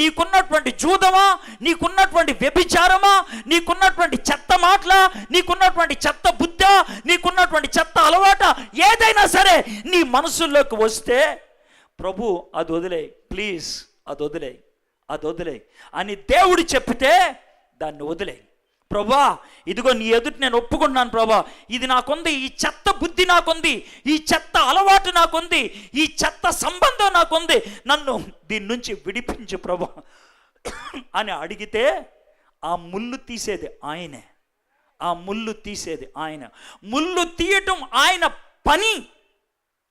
S1: నీకున్నటువంటి జూదమా, నీకున్నటువంటి వ్యభిచారమా, నీకున్నటువంటి చెత్త మాటలా, నీకున్నటువంటి చెత్త బుద్ధా, నీకున్నటువంటి చెత్త అలవాట ఏదైనా సరే నీ మనసుల్లోకి వస్తే, ప్రభు అది వదిలేయ్ ప్లీజ్, అది వదిలేయ్ అని దేవుడు చెప్తే దాన్ని వదిలేయ్. ప్రభా ఇదిగో నీ ఎదుటి నేను ఒప్పుకున్నాను ప్రభా, ఇది నాకుంది, ఈ చెత్త బుద్ధి నాకుంది, ఈ చెత్త అలవాటు నాకుంది, ఈ చెత్త సంబంధం నాకుంది, నన్ను దీని నుంచి విడిపించు ప్రభా అని అడిగితే ఆ ముళ్ళు తీసేది ఆయనే, ఆ ముళ్ళు తీసేది ఆయన. ముళ్ళు తీయటం ఆయన పని.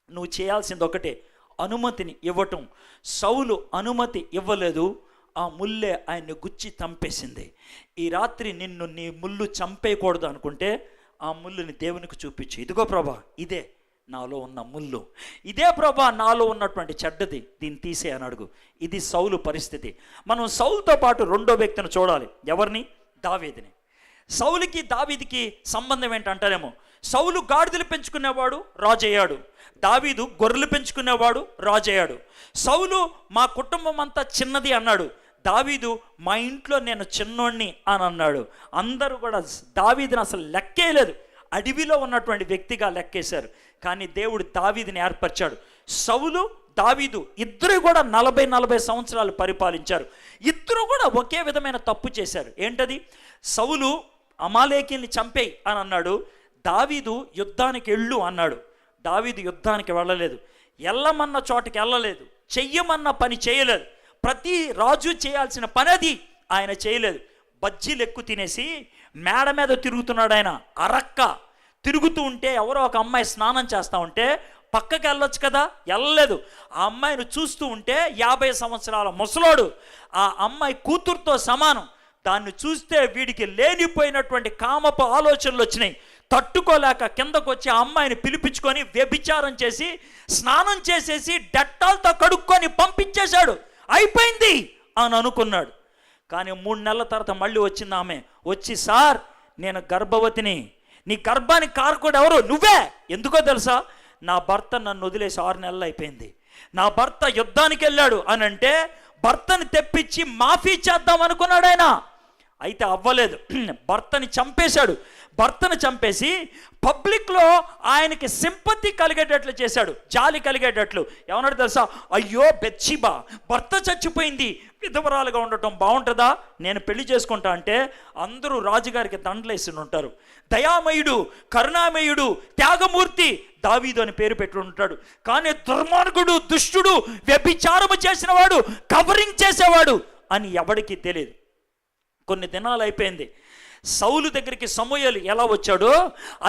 S1: నువ్వు చేయాల్సింది ఒకటే, అనుమతిని ఇవ్వటం. సౌలు అనుమతి ఇవ్వలేదు, ఆ ముల్లే ఆయన్ని గుచ్చి చంపేసింది. ఈ రాత్రి నిన్ను నీ ముళ్ళు చంపేయకూడదు అనుకుంటే ఆ ముళ్ళుని దేవునికి చూపించు. ఇదిగో ప్రభా ఇదే నాలో ఉన్న ముళ్ళు, ఇదే ప్రభా నాలో ఉన్నటువంటి చెడ్డది, దీన్ని తీసే అని అడుగు. ఇది సౌలు పరిస్థితి. మనం సౌలుతో పాటు 2వ వ్యక్తిని చూడాలి. ఎవరిని? దావీదుని. సౌలుకి దావీదుకి సంబంధం ఏంటంటారేమో. సౌలు గాడిదలు పెంచుకునేవాడు, రాజయ్యాడు. దావీదు గొర్రెలు పెంచుకునేవాడు, రాజయ్యాడు. సౌలు మా కుటుంబం అంతా చిన్నది అన్నాడు, దావీదు మా ఇంట్లో నేను చిన్నోణ్ణి అని అన్నాడు. అందరూ కూడా దావీదుని అసలు లెక్కేయలేదు, అడవిలో ఉన్నటువంటి వ్యక్తిగా లెక్కేశారు. కానీ దేవుడు దావీదుని ఏర్పరిచాడు. సౌలు దావీదు ఇద్దరు కూడా 40 సంవత్సరాలు పరిపాలించారు. ఇద్దరు కూడా ఒకే విధమైన తప్పు చేశారు. ఏంటది? సౌలు అమాలేకీయుల్ని చంపేయి అని అన్నాడు, దావీదు యుద్ధానికి వెళ్ళు అన్నాడు. దావీదు యుద్ధానికి వెళ్ళలేదు, వెళ్ళమన్న చోటకి వెళ్ళలేదు, చెయ్యమన్న పని చేయలేదు. ప్రతి రాజు చేయాల్సిన పని అది ఆయన చేయలేదు. బజ్జీలు ఎక్కువ తినేసి మేడ మీద తిరుగుతున్నాడు ఆయన. అరక్క తిరుగుతూ ఉంటే ఎవరో ఒక అమ్మాయి స్నానం చేస్తూ ఉంటే పక్కకి వెళ్ళొచ్చు కదా, వెళ్ళలేదు. ఆ అమ్మాయిని చూస్తూ ఉంటే 50 సంవత్సరాల ముసలోడు, ఆ అమ్మాయి కూతురుతో సమానం. దాన్ని చూస్తే వీడికి లేనిపోయినటువంటి కామపు ఆలోచనలు వచ్చినాయి. తట్టుకోలేక కిందకు వచ్చి ఆ అమ్మాయిని పిలిపించుకొని వ్యభిచారం చేసి స్నానం చేసేసి డెట్టాలతో కడుక్కొని పంపించేశాడు. అయిపోయింది అని అనుకున్నాడు. కానీ 3 నెలల తర్వాత మళ్ళీ వచ్చింది ఆమె. వచ్చి, సార్ నేను గర్భవతిని, నీ గర్భానికి కారకుడు ఎవరు? నువ్వే. ఎందుకో తెలుసా? నా భర్త నన్ను వదిలేసి 6 నెలలు అయిపోయింది, నా భర్త యుద్ధానికి వెళ్ళాడు అని అంటే భర్తని తెప్పించి మాఫీ చేద్దాం అనుకున్నాడు ఆయన. అయితే అవ్వలేదు, భర్తని చంపేశాడు. భర్తను చంపేసి పబ్లిక్లో ఆయనకి సింపతి కలిగేటట్లు చేశాడు, జాలి కలిగేటట్లు. ఏమన్నాడు తెలుసా? అయ్యో బెత్షెబా భర్త చచ్చిపోయింది, విధవరాలుగా ఉండటం బాగుంటుందా, నేను పెళ్లి చేసుకుంటా అంటే అందరూ రాజుగారికి దండలేసి ఉంటారు. దయామయుడు, కరుణామయుడు, త్యాగమూర్తి దావీదు అని పేరు పెట్టి ఉంటాడు. కానీ దుర్మార్గుడు, దుష్టుడు, వ్యభిచారము చేసిన వాడు, కవరింగ్ చేసేవాడు అని ఎవడికి తెలియదు. కొన్ని దినాలు అయిపోయింది. సౌలు దగ్గరికి సమూయేలు ఎలా వచ్చాడో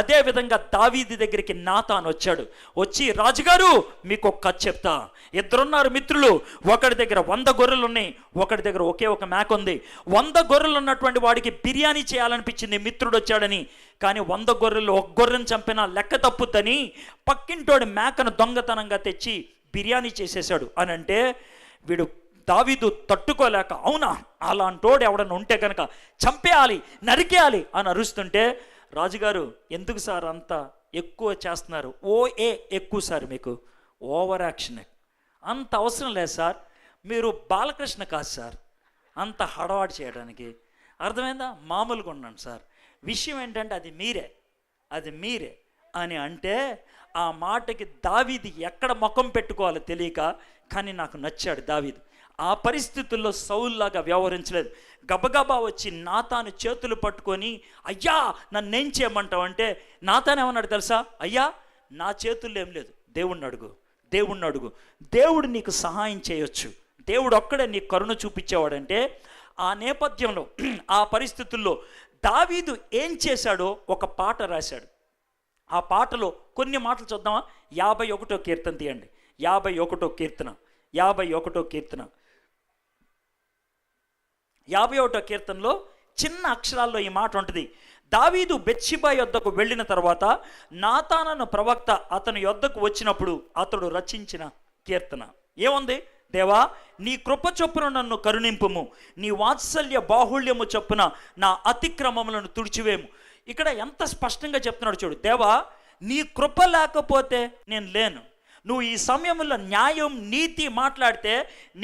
S1: అదే విధంగా దావీదు దగ్గరికి నాతాను వచ్చాడు. వచ్చి, రాజుగారు మీకు ఒక కథ చెప్తా. ఇద్దరున్నారు మిత్రులు, ఒకడి దగ్గర 100 గొర్రెలు ఉన్నాయి, ఒకడి దగ్గర ఒకే ఒక మేక ఉంది. 100 గొర్రెలు ఉన్నటువంటి వాడికి బిర్యానీ చేయాలనిపించింది మిత్రుడు వచ్చాడని. కానీ 100 గొర్రెలు 1 గొర్రెను చంపినా లెక్క తప్పుద్దని పక్కింటోడి మేకను దొంగతనంగా తెచ్చి బిర్యానీ చేసేశాడు అని అంటే వీడు దావీదు తట్టుకోలేక, అవునా అలాంటోడు ఎవడన్నా ఉంటే కనుక చంపేయాలి, నరికేయాలి అని అరుస్తుంటే, రాజుగారు ఎందుకు సార్ అంత ఎక్కువ చేస్తున్నారు, ఎక్కువ సార్, మీకు ఓవర్ యాక్షన్, అంత అవసరం లేదు సార్, మీరు బాలకృష్ణ కాదు సార్ అంత హడావాడి చేయడానికి, అర్థమైందా, మామూలుగా ఉన్నాను సార్, విషయం ఏంటంటే అది మీరే అని అంటే, ఆ మాటకి దావీదు ఎక్కడ ముఖం పెట్టుకోవాలో తెలియక, కానీ నాకు నచ్చాడు దావీదు. ఆ పరిస్థితుల్లో సౌలులాగా వ్యవహరించలేదు. గబగబా వచ్చి నాతాను చేతులు పట్టుకొని, అయ్యా నన్నేం చేయమంటావు అంటే, నాతాను ఏమన్నాడు తెలుసా, అయ్యా నా చేతుల్లో ఏం లేదు, దేవుణ్ణి అడుగు, దేవుడు నీకు సహాయం చేయొచ్చు, దేవుడు ఒక్కడే నీకు కరుణ చూపించేవాడంటే, ఆ నేపథ్యంలో ఆ పరిస్థితుల్లో దావీదు ఏం చేశాడో ఒక పాట రాశాడు. ఆ పాటలో కొన్ని మాటలు చూద్దామా? 51వ కీర్తన తీయండి. 51వ కీర్తన 51వ కీర్తనలో చిన్న అక్షరాల్లో ఈ మాట ఉంటుంది. దావీదు బెత్షెబా యొద్దకు వెళ్ళిన తర్వాత నాతానను ప్రవక్త అతని యొద్దకు వచ్చినప్పుడు అతడు రచించిన కీర్తన ఏముంది? దేవా నీ కృప చొప్పున నన్ను కరుణింపుము, నీ వాత్సల్య బాహుళ్యము చొప్పున నా అతిక్రమములను తుడిచివేము. ఇక్కడ ఎంత స్పష్టంగా చెప్తున్నాడు చూడు. దేవా నీ కృప లేకపోతే నేను లేను, నువ్వు ఈ సమయంలో న్యాయం నీతి మాట్లాడితే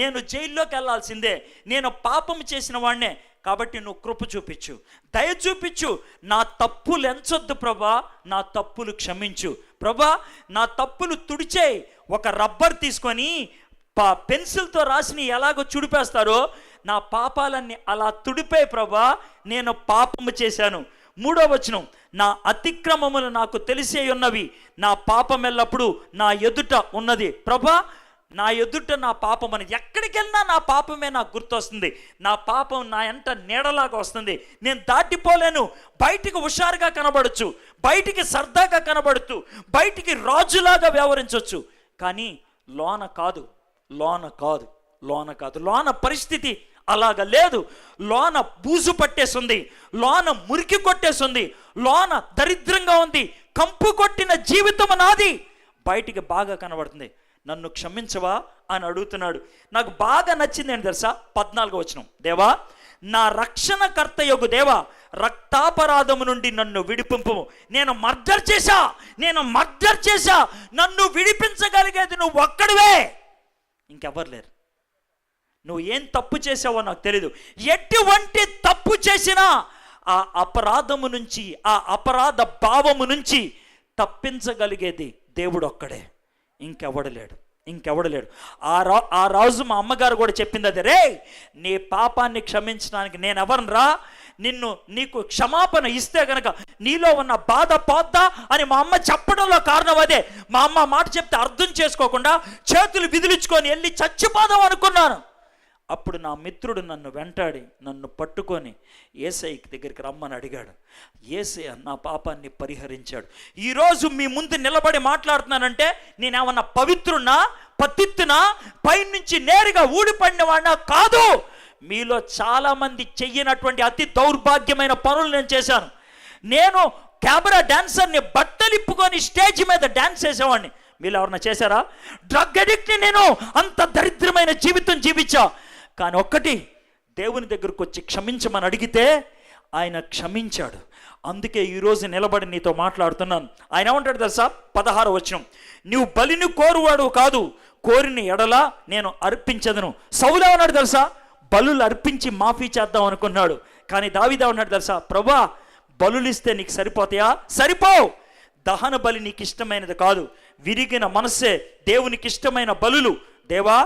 S1: నేను జైల్లోకి వెళ్ళాల్సిందే, నేను పాపం చేసిన వాడినే, కాబట్టి నువ్వు కృప చూపించు, దయ చూపించు, నా తప్పులు ఎంచొద్దు ప్రభా, నా తప్పులు క్షమించు ప్రభా, నా తప్పులు తుడిచేయి. ఒక రబ్బర్ తీసుకొని పెన్సిల్తో రాసి ఎలాగో చుడిపేస్తారో నా పాపాలన్నీ అలా తుడిపే ప్రభా, నేను పాపము చేశాను. 3వ వచనం, నా అతిక్రమములు నాకు తెలిసే ఉన్నవి, నా పాపం ఎల్లప్పుడు నా ఎదుట ఉన్నది ప్రభా, నా ఎదుట నా పాపం అని, ఎక్కడికి వెళ్ళినా నా పాపమే నాకు గుర్తొస్తుంది, నా పాపం నా ఎంట నీడలాగా వస్తుంది, నేను దాటిపోలేను. బయటికి హుషారుగా కనబడచ్చు, బయటికి సరదాగా కనబడుతూ, బయటికి రాజులాగా వ్యవహరించవచ్చు, కానీ లోన కాదు, లోన పరిస్థితి అలాగ లేదు. లోన బూజు పట్టేస్తుంది, లోన మురికి కొట్టేస్తుంది, లోన దరిద్రంగా ఉంది, కంపు కొట్టిన జీవితం నాది, బయటికి బాగా కనబడుతుంది. నన్ను క్షమించవా అని అడుగుతున్నాడు. నాకు బాగా నచ్చింది ఏంటి తెలుసా? 14వ వచనం, దేవా నా రక్షణకర్తయగు దేవా రక్తాపరాధము నుండి నన్ను విడిపింపుము. నేను మర్డర్ చేశా, నన్ను విడిపించగలిగేది నువ్వు ఒక్కడివే, ఇంకెవ్వరు లేరు. నువ్వు ఏం తప్పు చేసావో నాకు తెలీదు, ఎటువంటి తప్పు చేసినా ఆ అపరాధము నుంచి, ఆ అపరాధ భావము నుంచి తప్పించగలిగేది దేవుడు ఒక్కడే, ఇంకెవడలేడు. ఆ రాజు మా అమ్మగారు కూడా చెప్పింది అదే, రే నీ పాపాన్ని క్షమించడానికి నేను ఎవరిని రా, నీకు క్షమాపణ ఇస్తే గనక నీలో ఉన్న బాధ పోద్దా అని మా అమ్మ చెప్పడంలో కారణం అదే. మా అమ్మ మాట చెప్తే అర్థం చేసుకోకుండా చేతులు విదిలించుకొని వెళ్ళి చచ్చిపోదాం అనుకున్నాను. అప్పుడు నా మిత్రుడు నన్ను వెంటాడి నన్ను పట్టుకొని యేసయ్య దగ్గరికి రమ్మని అడిగాడు. యేసయ్య నా పాపాన్ని పరిహరించాడు. ఈరోజు మీ ముందు నిలబడి మాట్లాడుతున్నానంటే నేనేమన్నా పవిత్రున్నా, పతిత్తునా, పైనుంచి నేరుగా ఊడిపడిన వాడినా కాదు. మీలో చాలామంది చెయ్యనటువంటి అతి దౌర్భాగ్యమైన పనులు నేను చేశాను. నేను కెమెరా డాన్సర్ని, బట్టలిప్పుకొని స్టేజ్ మీద డాన్స్ చేసేవాడిని. మీరు ఎవరన్నా చేశారా? డ్రగ్ అడిక్ట్ని నేను, అంత దరిద్రమైన జీవితం జీవించా. కానీ ఒక్కటి, దేవుని దగ్గరకు వచ్చి క్షమించమని అడిగితే ఆయన క్షమించాడు. అందుకే ఈరోజు నిలబడి నీతో మాట్లాడుతున్నాను. ఆయన ఏమంటాడు తెలుసా? 16వ వచనం, నీవు బలిని కోరువాడు కాదు, కోరిన ఎడల నేను అర్పించదును. సౌలు ఏమన్నాడు తెలుసా? బలులు అర్పించి మాఫీ చేద్దాం అనుకున్నాడు. కానీ దావీదు ఏమన్నాడు తెలుసా? ప్రభా బలులు ఇస్తే నీకు సరిపోతాయా? సరిపోవు. దహన బలి నీకు ఇష్టమైనది కాదు, విరిగిన మనస్సే దేవునికి ఇష్టమైన బలులు. దేవా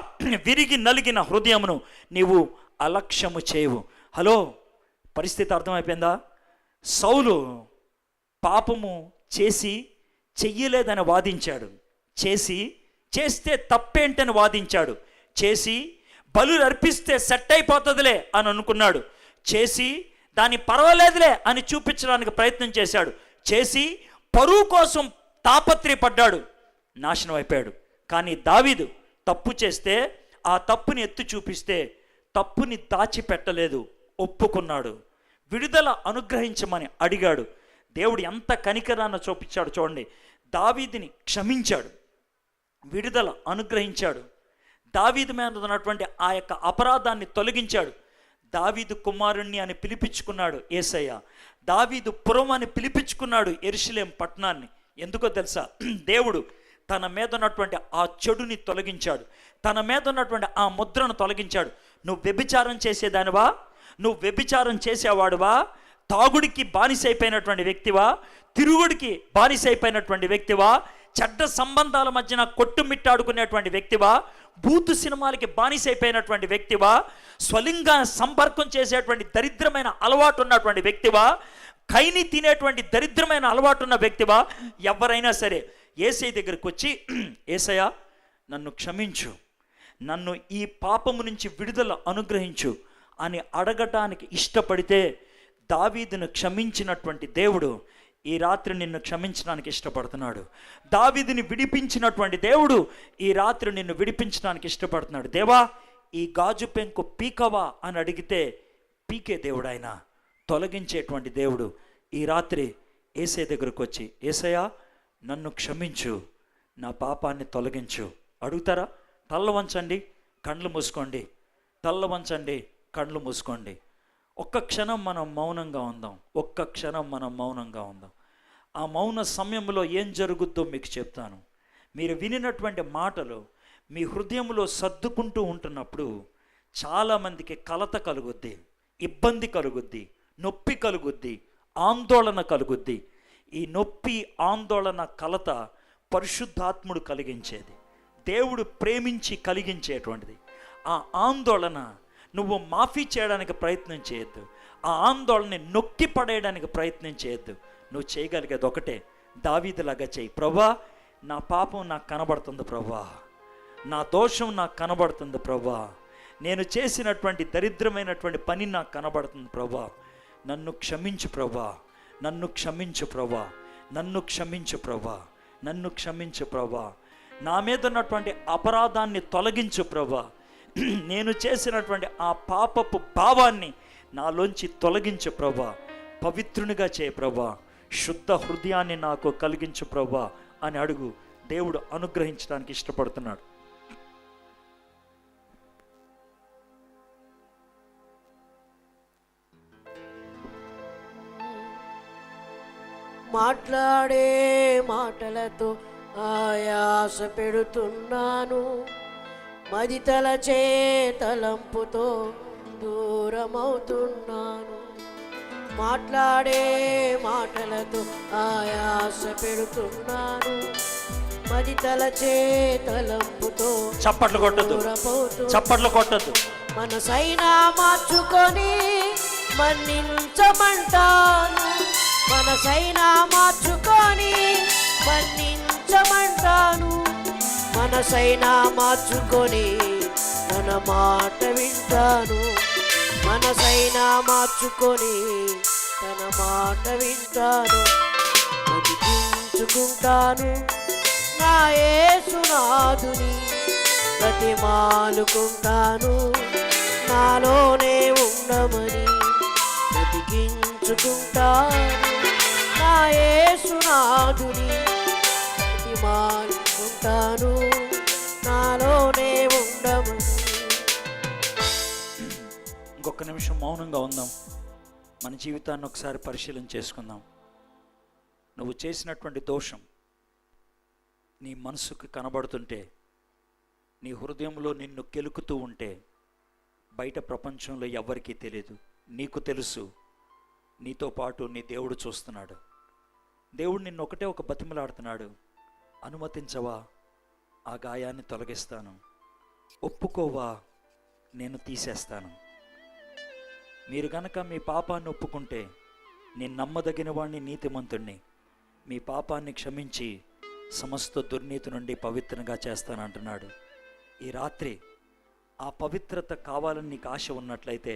S1: విరిగి నలిగిన హృదయమును నీవు అలక్ష్యము చేయవు. హలో, పరిస్థితి అర్థమైపోయిందా? సౌలు పాపము చెయ్యలేదని వాదించాడు, చేస్తే తప్పేంటని వాదించాడు, బలులు అర్పిస్తే సెట్ అయిపోతుందిలే అని అనుకున్నాడు, దాన్ని పర్వాలేదులే అని చూపించడానికి ప్రయత్నం చేశాడు, పరువు కోసం తాపత్రయపడ్డాడు, నాశనం అయిపోయాడు. కానీ దావీదు తప్పు చేస్తే ఆ తప్పుని ఎత్తి చూపిస్తే తప్పుని దాచిపెట్టలేదు, ఒప్పుకున్నాడు, విడుదల అనుగ్రహించమని అడిగాడు. దేవుడు ఎంత కనికరాన్ని చూపించాడు చూడండి. దావీదుని క్షమించాడు, విడుదల అనుగ్రహించాడు, దావీదు మీద ఉన్నటువంటి ఆ యొక్క అపరాధాన్ని తొలగించాడు. దావీదు కుమారుణ్ణి అని పిలిపించుకున్నాడు యేసయ్య. దావీదు పురం అని పిలిపించుకున్నాడు యెరూషలేం పట్టణాన్ని. ఎందుకో తెలుసా? దేవుడు తన మీద ఉన్నటువంటి ఆ చెడుని తొలగించాడు, తన మీద ఉన్నటువంటి ఆ ముద్రను తొలగించాడు. నువ్వు వ్యభిచారం చేసేదానివా? నువ్వు వ్యభిచారం చేసేవాడువా? తాగుడికి బానిసైపోయినటువంటి వ్యక్తివా? తిరుగుడికి బానిసైపోయినటువంటి వ్యక్తివా? చెడ్డ సంబంధాల మధ్యన కొట్టుమిట్టాడుకునేటువంటి వ్యక్తివా? బూతు సినిమాలకి బానిసైపోయినటువంటి వ్యక్తివా? స్వలింగ సంపర్కం చేసేటువంటి దరిద్రమైన అలవాటు ఉన్నటువంటి వ్యక్తివా? కైని తినేటువంటి దరిద్రమైన అలవాటు ఉన్న వ్యక్తివా? ఎవరైనా సరే యేసయ్య దగ్గరికి వచ్చి, యేసయ్య నన్ను క్షమించు, నన్ను ఈ పాపము నుంచి విడుదల అనుగ్రహించు అని అడగటానికి ఇష్టపడితే, దావీదును క్షమించినటువంటి దేవుడు ఈ రాత్రి నిన్ను క్షమించడానికి ఇష్టపడుతున్నాడు. దావీదుని విడిపించినటువంటి దేవుడు ఈ రాత్రి నిన్ను విడిపించడానికి ఇష్టపడుతున్నాడు. దేవా, ఈ గాజు పెంకు పీకవా అని అడిగితే పీకే దేవుడు ఆయన, తొలగించేటువంటి దేవుడు. ఈ రాత్రి యేసయ్య దగ్గరకు వచ్చి, యేసయ్య నన్ను క్షమించు, నా పాపాన్ని తొలగించు అడుగుతారా? తల్ల వంచండి, కళ్ళు మూసుకోండి. తల్ల వంచండి, కళ్ళు మూసుకోండి. ఒక్క క్షణం మనం మౌనంగా ఉందాం. ఒక్క క్షణం మనం మౌనంగా ఉందాం. ఆ మౌన సమయంలో ఏం జరుగుద్దో మీకు చెప్తాను. మీరు వినినటువంటి మాటలు మీ హృదయంలో సర్దుకుంటూ ఉంటున్నప్పుడు చాలామందికి కలత కలుగుద్ది, ఇబ్బంది కలుగుద్ది, నొప్పి కలుగుద్ది, ఆందోళన కలుగుద్ది. ఈ నొప్పి, ఆందోళన, కలత పరిశుద్ధాత్ముడు కలిగించేది, దేవుడు ప్రేమించి కలిగించేటువంటిది. ఆ ఆందోళన నువ్వు మాఫీ చేయడానికి ప్రయత్నం చేయొద్దు. ఆ ఆందోళనని నొక్కి పడేయడానికి ప్రయత్నం చేయొద్దు. నువ్వు చేయగలిగేది ఒకటే, దావీదులాగా చేయి. ప్రభా, నా పాపం నాకు కనబడుతుంది ప్రభా, నా దోషం నాకు కనబడుతుంది ప్రభా, నేను చేసినటువంటి దరిద్రమైనటువంటి పని నాకు కనబడుతుంది ప్రభా, నన్ను క్షమించు ప్రభా, నన్ను క్షమించు ప్రభా, నన్ను క్షమించు ప్రభా, నన్ను క్షమించు ప్రభా, నా మీద ఉన్నటువంటి అపరాధాన్ని తొలగించు ప్రభా, నేను చేసినటువంటి ఆ పాపపు భావాన్ని నాలోంచి తొలగించు ప్రభా, పవిత్రునిగా చేయ ప్రభా, శుద్ధ హృదయాన్ని నాకు కలిగించు ప్రభా అని అడుగు. దేవుడు అనుగ్రహించడానికి ఇష్టపడుతున్నాడు.
S2: మాట్లాడే మాటలతో ఆయాస పెడుతున్నాను, మది తలచే తలంపుతో దూరమవుతున్నాను. మాట్లాడే మాటలతో ఆయాస పెడుతున్నాను, మది తలచే తలంపుతో
S1: చప్పట్లు కొట్టద్దు, చప్పట్లు కొట్టద్దు.
S2: మనసైనా మార్చుకొని మన్నించమంటాను, మనసైనా మార్చుకొని మన్నించమంటాను, మనసైనా మార్చుకొని తన మాట వింటాను, మనసైనా మార్చుకొని తన మాట వింటాను. బతికించుకుంటాను నా యేసునాథుని, బ్రతిమాలుకుంటాను నాలోనే ఉండమని. బతికించుకుంటాను నా యేసునాథుని, బ్రతిమాలుకుంటాను నాలోనే ఉండమని.
S1: ఇంకొక నిమిషం మౌనంగా ఉందాం. మన జీవితాన్ని ఒకసారి పరిశీలన చేసుకుందాం. నువ్వు చేసినటువంటి దోషం నీ మనసుకు కనబడుతుంటే, నీ హృదయంలో నిన్ను కెలుకుతూ ఉంటే, బయట ప్రపంచంలో ఎవరికీ తెలియదు, నీకు తెలుసు. నీతో పాటు నీ దేవుడు చూస్తున్నాడు. దేవుడు నిన్ను ఒకటే ఒక బతిమలాడుతున్నాడు, అనుమతించవా, ఆ గాయాన్ని తొలగిస్తాను, ఒప్పుకోవా, నేను తీసేస్తాను. మీరు గనక మీ పాపాన్ని ఒప్పుకుంటే, నేను నమ్మదగిన వాడిని, నీతిమంతుణ్ణి, మీ పాపాన్ని క్షమించి సమస్త దుర్నీతి నుండి పవిత్రంగా చేస్తానంటున్నాడు. ఈ రాత్రి ఆ పవిత్రత కావాలని నీకు ఆశ ఉన్నట్లయితే,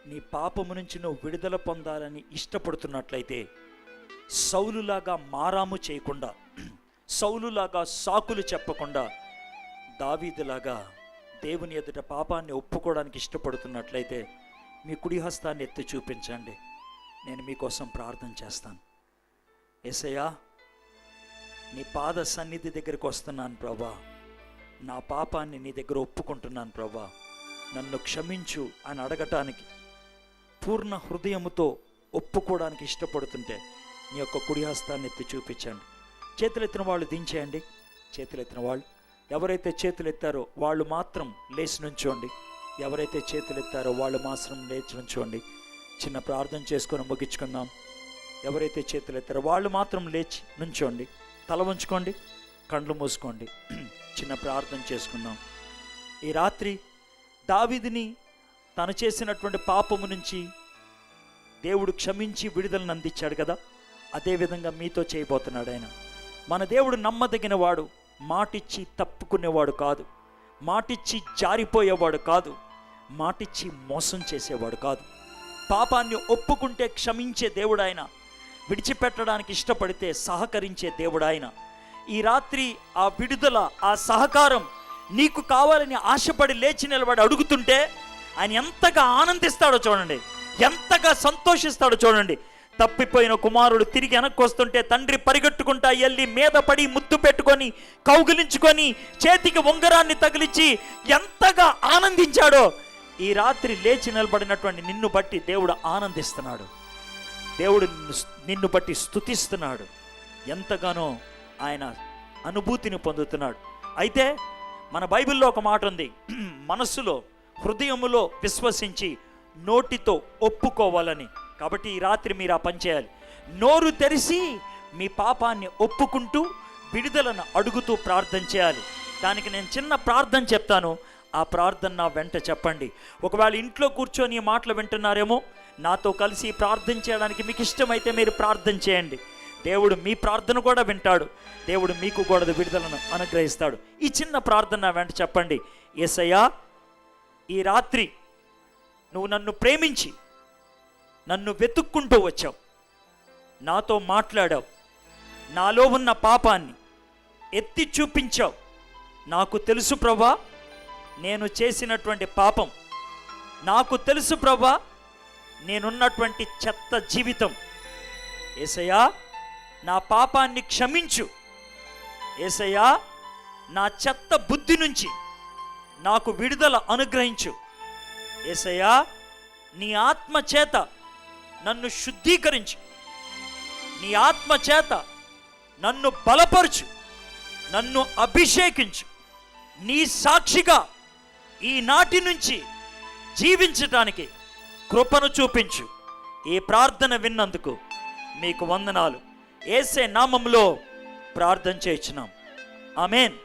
S1: నీ పాపము నుంచి నువ్వు విడుదల పొందాలని ఇష్టపడుతున్నట్లయితే, సౌలులాగా మారాము చేయకుండా, సౌలులాగా సాకులు చెప్పకుండా, దావీదులాగా దేవుని ఎదుట పాపాన్ని ఒప్పుకోవడానికి ఇష్టపడుతున్నట్లయితే, మీ కుడి హస్తాన్ని ఎత్తి చూపించండి. నేను మీకోసం ప్రార్థన చేస్తాను. యేసయ్యా, నీ పాద సన్నిధి దగ్గరికి వస్తున్నాను ప్రభా. నా పాపాన్ని నీ దగ్గర ఒప్పుకుంటున్నాను ప్రభా, నన్ను క్షమించు అని అడగటానికి, పూర్ణ హృదయముతో ఒప్పుకోవడానికి ఇష్టపడుతుంటే నీ యొక్క కుడి హస్తాన్ని ఎత్తి చూపించండి. చేతులెత్తిన వాళ్ళు దించేయండి. చేతులెత్తిన వాళ్ళు, ఎవరైతే చేతులెత్తారో వాళ్ళు మాత్రం లేచి నుంచోండి. ఎవరైతే చేతులెత్తారో వాళ్ళు మాత్రం లేచి నుంచోండి. చిన్న ప్రార్థన చేసుకొని ముగించుకుందాం. ఎవరైతే చేతులెత్తారో వాళ్ళు మాత్రం లేచి నుంచోండి. తల ఉంచుకోండి, కళ్ళు మూసుకోండి. చిన్న ప్రార్థన చేసుకుందాం. ఈ రాత్రి దావీదుని తను చేసినటువంటి పాపము నుంచి దేవుడు క్షమించి విడుదలను అందించాడు కదా, అదేవిధంగా మీతో చేయబోతున్నాడు ఆయన. మన దేవుడు నమ్మదగిన వాడు, మాటిచ్చి తప్పుకునేవాడు కాదు, మాటిచ్చి జారిపోయేవాడు కాదు, మాటిచ్చి మోసం చేసేవాడు కాదు. పాపాన్ని ఒప్పుకుంటే క్షమించే దేవుడు ఆయన, విడిచిపెట్టడానికి ఇష్టపడితే సహకరించే దేవుడు ఆయన. ఈ రాత్రి ఆ విడుదల, ఆ సహకారం నీకు కావాలని ఆశపడి లేచి నిలబడి అడుగుతుంటే ఆయన ఎంతగా ఆనందిస్తాడో చూడండి, ఎంతగా సంతోషిస్తాడో చూడండి. తప్పిపోయిన కుమారుడు తిరిగి వెనక్కి వస్తుంటే తండ్రి పరిగెట్టుకుంటా వెళ్ళి మీద పడి ముద్దు పెట్టుకొని కౌగిలించుకొని చేతికి ఉంగరాన్ని తగిలించి ఎంతగా ఆనందించాడో ఈ రాత్రి లేచి నిలబడినటువంటి నిన్ను బట్టి దేవుడు ఆనందిస్తున్నాడు. దేవుడు నిన్ను బట్టి స్తుతిస్తున్నాడు. ఎంతగానో ఆయన అనుభూతిని పొందుతున్నాడు. అయితే మన బైబిల్లో ఒక మాట ఉంది, మనస్సులో హృదయములో విశ్వసించి నోటితో ఒప్పుకోవాలని. కాబట్టి ఈ రాత్రి మీరు ఆ పని చేయాలి. నోరు తెరిచి మీ పాపాన్ని ఒప్పుకుంటూ విడుదలను అడుగుతూ ప్రార్థన చేయాలి. దానికి నేను చిన్న ప్రార్థన చెప్తాను, ఆ ప్రార్థన నా వెంట చెప్పండి. ఒకవేళ ఇంట్లో కూర్చొని ఈ మాటలు వింటున్నారేమో, నాతో కలిసి ప్రార్థన చేయడానికి మీకు ఇష్టమైతే మీరు ప్రార్థన చేయండి. దేవుడు మీ ప్రార్థన కూడా వింటాడు, దేవుడు మీకు కూడా విడుదలను అనుగ్రహిస్తాడు. ఈ చిన్న ప్రార్థన నా వెంట చెప్పండి. యేసయ్యా, ఈ రాత్రి నువ్వు నన్ను ప్రేమించి నన్ను వెతుక్కుంటూ వచ్చావు, నాతో మాట్లాడావు, నాలో ఉన్న పాపాన్ని ఎత్తి చూపించావు. నాకు తెలుసు ప్రభా నేను చేసినటువంటి పాపం, నాకు తెలుసు ప్రభా నేనున్నటువంటి చెత్త జీవితం. యేసయ్యా, నా పాపాన్ని క్షమించు. యేసయ్యా, నా చెత్త బుద్ధి నుంచి నాకు విడుదల అనుగ్రహించు. యేసయ్యా, నీ ఆత్మ చేత నన్ను శుద్ధీకరించు, నీ ఆత్మ చేత నన్ను బలపరచు, నన్ను అభిషేకించు. నీ సాక్షిగా ఈనాటి నుంచి జీవించటానికి కృపను చూపించు. ఈ ప్రార్థన విన్నందుకు మీకు వందనాలు. యేసే నామములో ప్రార్థన చేయించున్నాం. ఆమేన్.